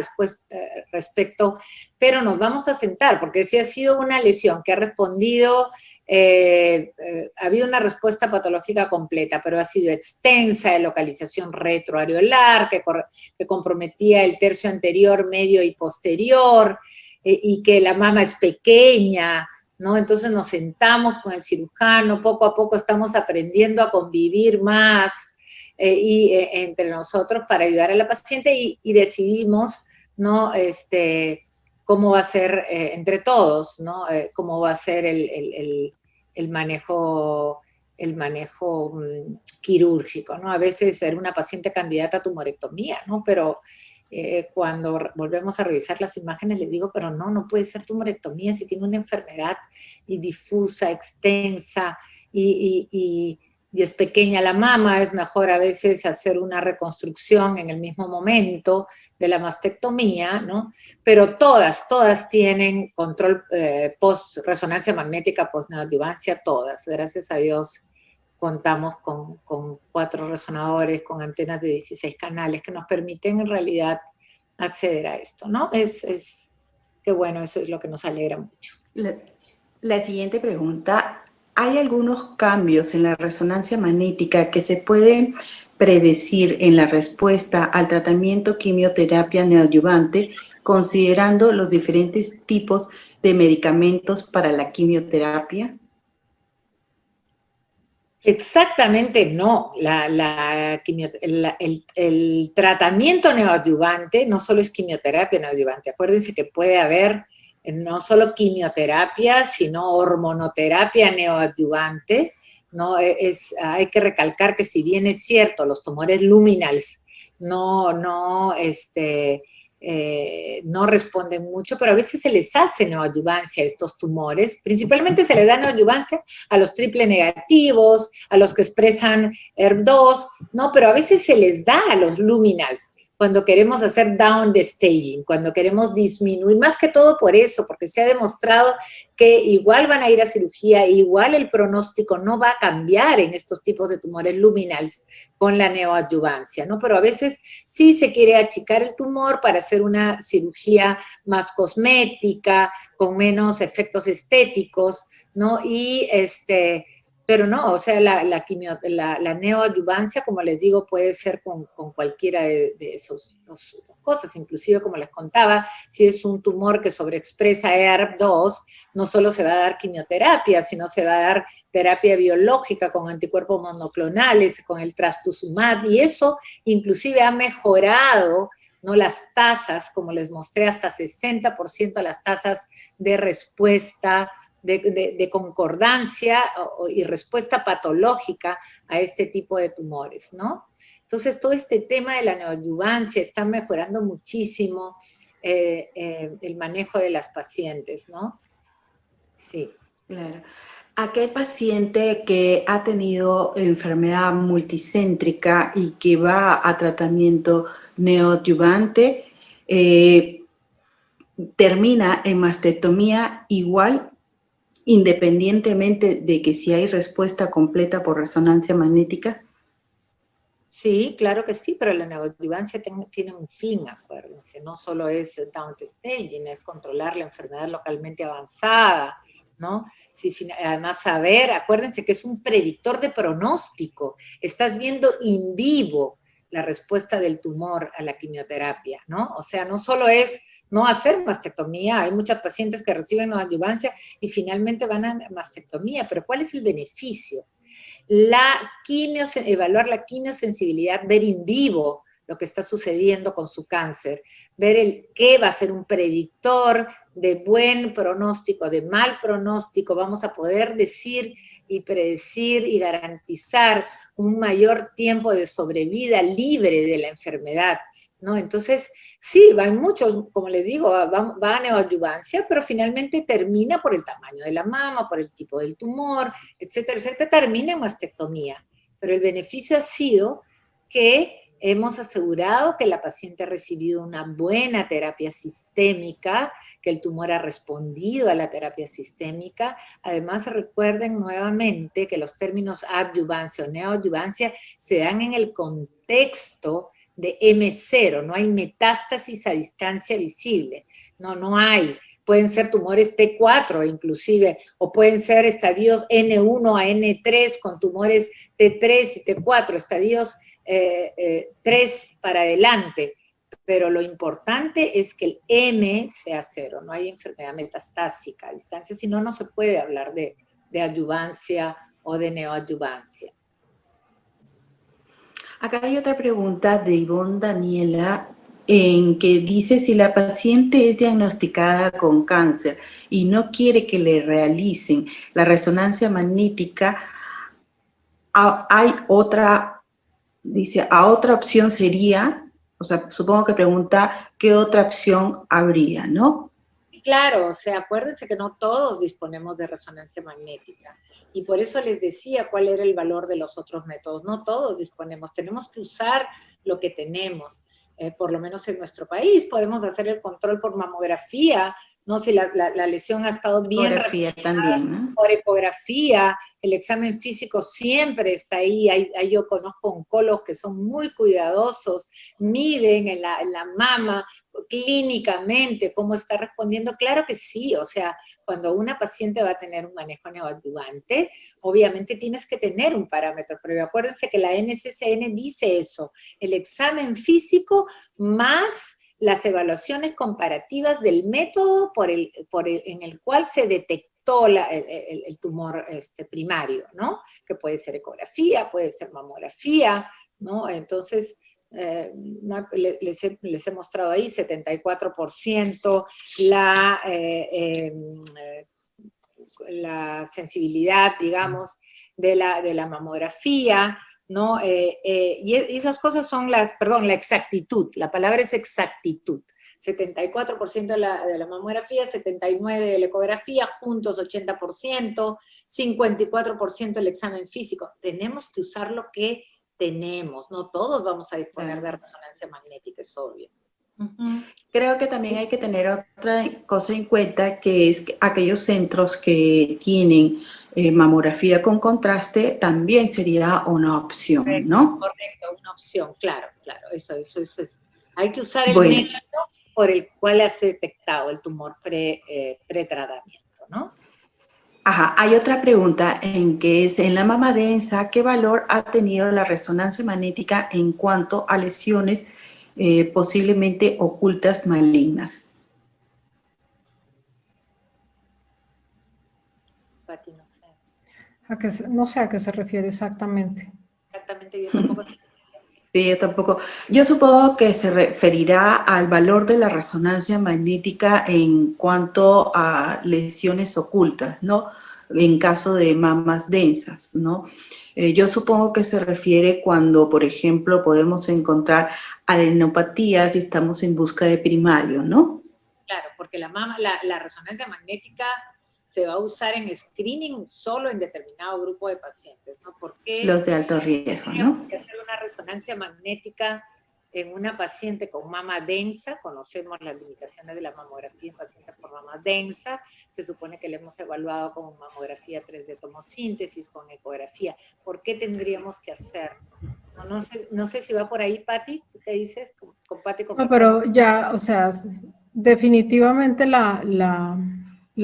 respecto, pero nos vamos a sentar, porque si ha sido una lesión que ha respondido, ha habido una respuesta patológica completa, pero ha sido extensa, de localización retroareolar, que comprometía el tercio anterior, medio y posterior, y que la mama es pequeña, ¿no? Entonces nos sentamos con el cirujano, poco a poco estamos aprendiendo a convivir más entre nosotros para ayudar a la paciente y decidimos, ¿no? Cómo va a ser entre todos, ¿no? Cómo va a ser el manejo quirúrgico, ¿no? A veces era una paciente candidata a tumorectomía, ¿no? Pero cuando volvemos a revisar las imágenes, les digo, pero no puede ser tumorectomía si tiene una enfermedad difusa, extensa y es pequeña la mama, es mejor a veces hacer una reconstrucción en el mismo momento de la mastectomía, ¿no? Pero todas tienen control resonancia magnética post-neoadjuvancia, todas, gracias a Dios. Contamos con 4 resonadores, con antenas de 16 canales que nos permiten en realidad acceder a esto, ¿no? Qué bueno, eso es lo que nos alegra mucho. La siguiente pregunta, ¿hay algunos cambios en la resonancia magnética que se pueden predecir en la respuesta al tratamiento quimioterapia neoadyuvante, considerando los diferentes tipos de medicamentos para la quimioterapia? Exactamente no. El tratamiento neoadyuvante no solo es quimioterapia neoadyuvante. Acuérdense que puede haber no solo quimioterapia, sino hormonoterapia neoadyuvante, ¿no? Hay que recalcar que si bien es cierto, los tumores luminals no responden mucho, pero a veces se les hace neoadyuvancia a estos tumores. Principalmente se les da neoadyuvancia a los triple negativos, a los que expresan ERB2, ¿no? Pero a veces se les da a los luminals cuando queremos hacer down the staging, cuando queremos disminuir, más que todo por eso, porque se ha demostrado que igual van a ir a cirugía, igual el pronóstico no va a cambiar en estos tipos de tumores luminals con la neoadyuvancia, ¿no? Pero a veces sí se quiere achicar el tumor para hacer una cirugía más cosmética, con menos efectos estéticos, ¿no? Y Pero no, o sea, la neoadyuvancia, como les digo, puede ser con cualquiera de esas dos cosas. Inclusive, como les contaba, si es un tumor que sobreexpresa ERB2, no solo se va a dar quimioterapia, sino se va a dar terapia biológica con anticuerpos monoclonales, con el trastuzumab, y eso inclusive ha mejorado, ¿no?, las tasas, como les mostré, hasta 60% las tasas de respuesta, de concordancia y respuesta patológica a este tipo de tumores, ¿no? Entonces, todo este tema de la neoadyuvancia está mejorando muchísimo el manejo de las pacientes, ¿no? Sí. Claro. Aquel paciente que ha tenido enfermedad multicéntrica y que va a tratamiento neoadyuvante, termina en mastectomía igual, independientemente de que si hay respuesta completa por resonancia magnética. Sí, claro que sí, pero la neoadyuvancia tiene un fin, acuérdense, no solo es downstaging, es controlar la enfermedad localmente avanzada, ¿no? Además saber, acuérdense que es un predictor de pronóstico, estás viendo in vivo la respuesta del tumor a la quimioterapia, ¿no? O sea, no solo es no hacer mastectomía, hay muchas pacientes que reciben neoadyuvancia y finalmente van a mastectomía, pero ¿cuál es el beneficio? Evaluar la quimiosensibilidad, ver in vivo lo que está sucediendo con su cáncer, ver qué va a ser un predictor de buen pronóstico, de mal pronóstico, vamos a poder decir y predecir y garantizar un mayor tiempo de sobrevida libre de la enfermedad, ¿no? Entonces, sí, van muchos, como les digo, va a neoadyuvancia, pero finalmente termina por el tamaño de la mama, por el tipo del tumor, etcétera, termina en mastectomía. Pero el beneficio ha sido que hemos asegurado que la paciente ha recibido una buena terapia sistémica, que el tumor ha respondido a la terapia sistémica. Además, recuerden nuevamente que los términos adyuvancia o neoadyuvancia se dan en el contexto de M0, no hay metástasis a distancia visible, no hay. Pueden ser tumores T4 inclusive, o pueden ser estadios N1 a N3 con tumores T3 y T4, estadios 3 para adelante, pero lo importante es que el M sea 0, no hay enfermedad metastásica a distancia, si no, no se puede hablar de adyuvancia o de neoadyuvancia. Acá hay otra pregunta de Ivonne Daniela, en que dice si la paciente es diagnosticada con cáncer y no quiere que le realicen la resonancia magnética, hay otra, dice, a otra opción sería, o sea, supongo que pregunta qué otra opción habría, ¿no? Claro, o sea, acuérdense que no todos disponemos de resonancia magnética. Y por eso les decía cuál era el valor de los otros métodos. No todos disponemos, tenemos que usar lo que tenemos. Por lo menos en nuestro país podemos hacer el control por mamografía, ¿no? Si la lesión ha estado bien Ecografía también, ¿no? por ecografía, el examen físico siempre está ahí. Yo conozco oncólogos que son muy cuidadosos, miden en la mama clínicamente cómo está respondiendo. Claro que sí, o sea, cuando una paciente va a tener un manejo neoadyuvante, obviamente tienes que tener un parámetro previo. Acuérdense que la NCCN dice eso, el examen físico más las evaluaciones comparativas del método en el cual se detectó el tumor primario, ¿no? Que puede ser ecografía, puede ser mamografía, ¿no? Entonces, les he mostrado ahí 74% la sensibilidad, digamos, de la mamografía, ¿no? Y esas cosas son la exactitud, la palabra es exactitud. 74% de la mamografía, 79% de la ecografía, juntos 80%, 54% el examen físico. Tenemos que usar lo que tenemos, no todos vamos a disponer de resonancia magnética, es obvio. Creo que también hay que tener otra cosa en cuenta, que es que aquellos centros que tienen mamografía con contraste también sería una opción, ¿no? Correcto, una opción, claro, eso es. Hay que usar el método por el cual has detectado el tumor pre-tratamiento, ¿no? Ajá, hay otra pregunta en que es, en la mama densa, ¿qué valor ha tenido la resonancia magnética en cuanto a lesiones posiblemente ocultas malignas? Pati, no sé. No sé a qué se refiere exactamente. Exactamente, yo tampoco. Sí, yo tampoco. Yo supongo que se referirá al valor de la resonancia magnética en cuanto a lesiones ocultas, ¿no? En caso de mamas densas, ¿no? Yo supongo que se refiere cuando, por ejemplo, podemos encontrar adenopatías y estamos en busca de primario, ¿no? Claro, porque la resonancia magnética se va a usar en screening solo en determinado grupo de pacientes, ¿no? ¿Por qué Los de alto riesgo, tendríamos ¿no? que hacer una resonancia magnética en una paciente con mama densa? Conocemos las limitaciones de la mamografía en pacientes por mama densa, se supone que la hemos evaluado con mamografía 3D tomosíntesis, con ecografía. ¿Por qué tendríamos que hacerlo? No sé si va por ahí, Pati, ¿tú qué dices? Con Pati No, conversamos. pero ya, o sea, definitivamente la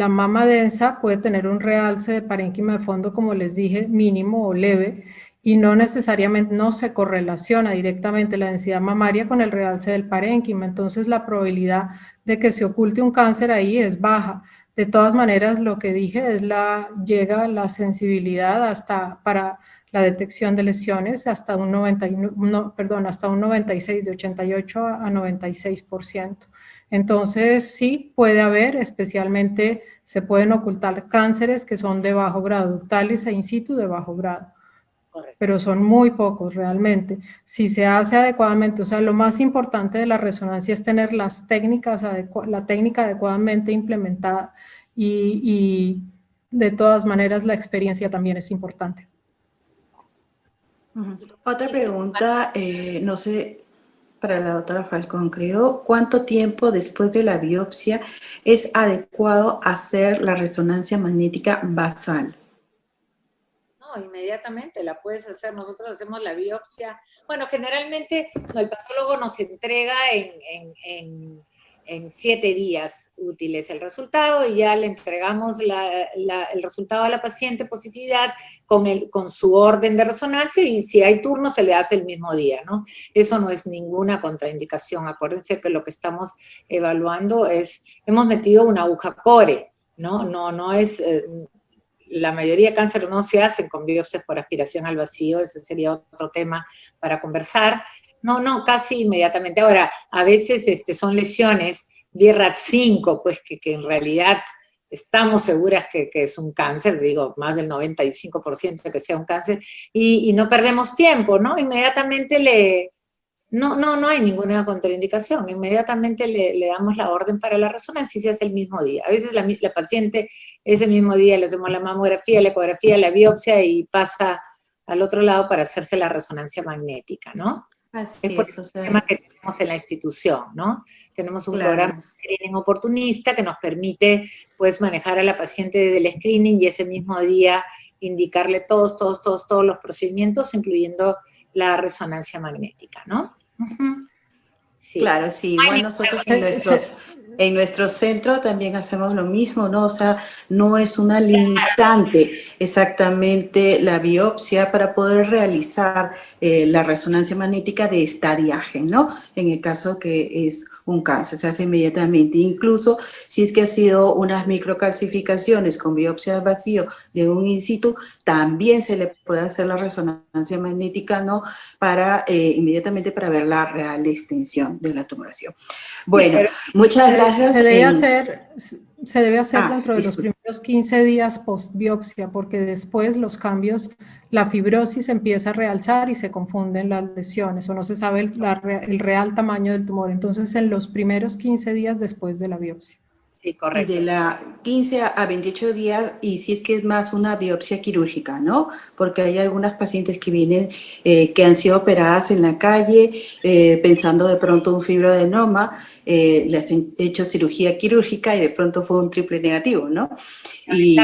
mama densa puede tener un realce de parénquima de fondo, como les dije, mínimo o leve, y no necesariamente, no se correlaciona directamente la densidad mamaria con el realce del parénquima, entonces la probabilidad de que se oculte un cáncer ahí es baja. De todas maneras, lo que dije es llega la sensibilidad hasta para la detección de lesiones hasta un 96, de 88 a 96%. Entonces, sí, puede haber, especialmente se pueden ocultar cánceres que son de bajo grado, ductales e in situ de bajo grado. Correcto. Pero son muy pocos realmente. Si se hace adecuadamente, o sea, lo más importante de la resonancia es tener la técnica adecuadamente implementada y de todas maneras la experiencia también es importante. Otra pregunta, no sé, para la doctora Falcón, creo, ¿cuánto tiempo después de la biopsia es adecuado hacer la resonancia magnética basal? No, inmediatamente la puedes hacer. Nosotros hacemos la biopsia. Bueno, generalmente el patólogo nos entrega en 7 días útiles el resultado y ya le entregamos el resultado a la paciente, positividad, con su orden de resonancia, y si hay turno se le hace el mismo día, ¿no? Eso no es ninguna contraindicación. Acuérdense que lo que estamos evaluando hemos metido una aguja core, ¿no? No es... la mayoría de cánceres no se hacen con biopsias por aspiración al vacío, ese sería otro tema para conversar. No, casi inmediatamente. Ahora, a veces son lesiones BRAF5, pues que en realidad estamos seguras que es un cáncer, digo, más del 95% de que sea un cáncer, y no perdemos tiempo, ¿no? Inmediatamente no hay ninguna contraindicación. Inmediatamente le damos la orden para la resonancia y se hace el mismo día. A veces la paciente ese mismo día le hacemos la mamografía, la ecografía, la biopsia y pasa al otro lado para hacerse la resonancia magnética, ¿no? Así Por es, o el sea, sistema que tenemos en la institución, ¿no? Tenemos un claro. programa de screening oportunista que nos permite, pues, manejar a la paciente desde el screening y ese mismo día indicarle todos los procedimientos, incluyendo la resonancia magnética, ¿no? Sí. Claro, sí, igual nosotros en nuestro centro también hacemos lo mismo, ¿no? O sea, no es una limitante exactamente la biopsia para poder realizar la resonancia magnética de estadiaje, ¿no? En el caso que es un cáncer, se hace inmediatamente. Incluso si es que ha sido unas microcalcificaciones con biopsia al vacío de un in situ, también se le puede hacer la resonancia magnética, ¿no? Para inmediatamente para ver la real extensión de la tumoración. Bueno, muchas gracias. Se debe hacer dentro de los disculpe. primeros 15 días post-biopsia, porque después los cambios, la fibrosis empieza a realzar y se confunden las lesiones, o no se sabe el real tamaño del tumor. Entonces, en los primeros 15 días después de la biopsia. Sí, Y correcto. de la 15 a 28 días, y si es que es más una biopsia quirúrgica, ¿no? Porque hay algunas pacientes que vienen, que han sido operadas en la calle, pensando de pronto un fibroadenoma, les han hecho cirugía quirúrgica y de pronto fue un triple negativo, ¿no? Y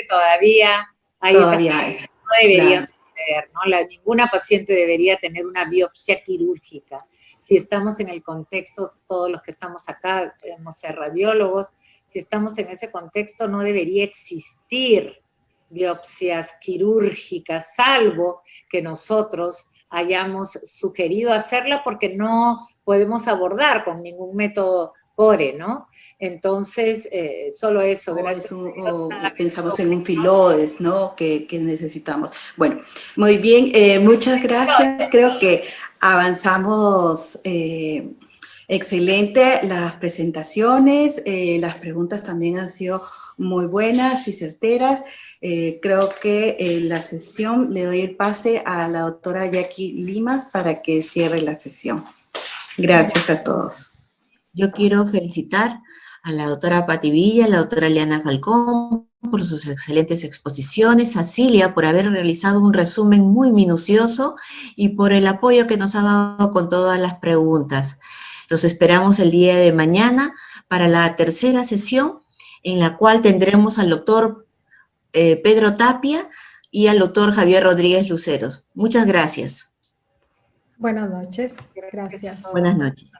Todavía hay todavía esas hay, cosas que no deberían claro. suceder, ¿no? Ninguna paciente debería tener una biopsia quirúrgica. Si estamos en el contexto, todos los que estamos acá, debemos ser radiólogos, si estamos en ese contexto, no debería existir biopsias quirúrgicas, salvo que nosotros hayamos sugerido hacerla porque no podemos abordar con ningún método core, ¿no? Entonces, solo eso, gracias. O pensamos en un filodes, ¿no? Que necesitamos. Bueno, muy bien, muchas gracias. Creo que avanzamos excelente las presentaciones, las preguntas también han sido muy buenas y certeras. Creo que la sesión, le doy el pase a la doctora Jackie Limas para que cierre la sesión. Gracias a todos. Yo quiero felicitar a la doctora Pati Villa, a la doctora Liana Falcón por sus excelentes exposiciones, a Cilia por haber realizado un resumen muy minucioso y por el apoyo que nos ha dado con todas las preguntas. Los esperamos el día de mañana para la tercera sesión, en la cual tendremos al doctor Pedro Tapia y al doctor Javier Rodríguez Luceros. Muchas gracias. Buenas noches. Gracias. Buenas noches.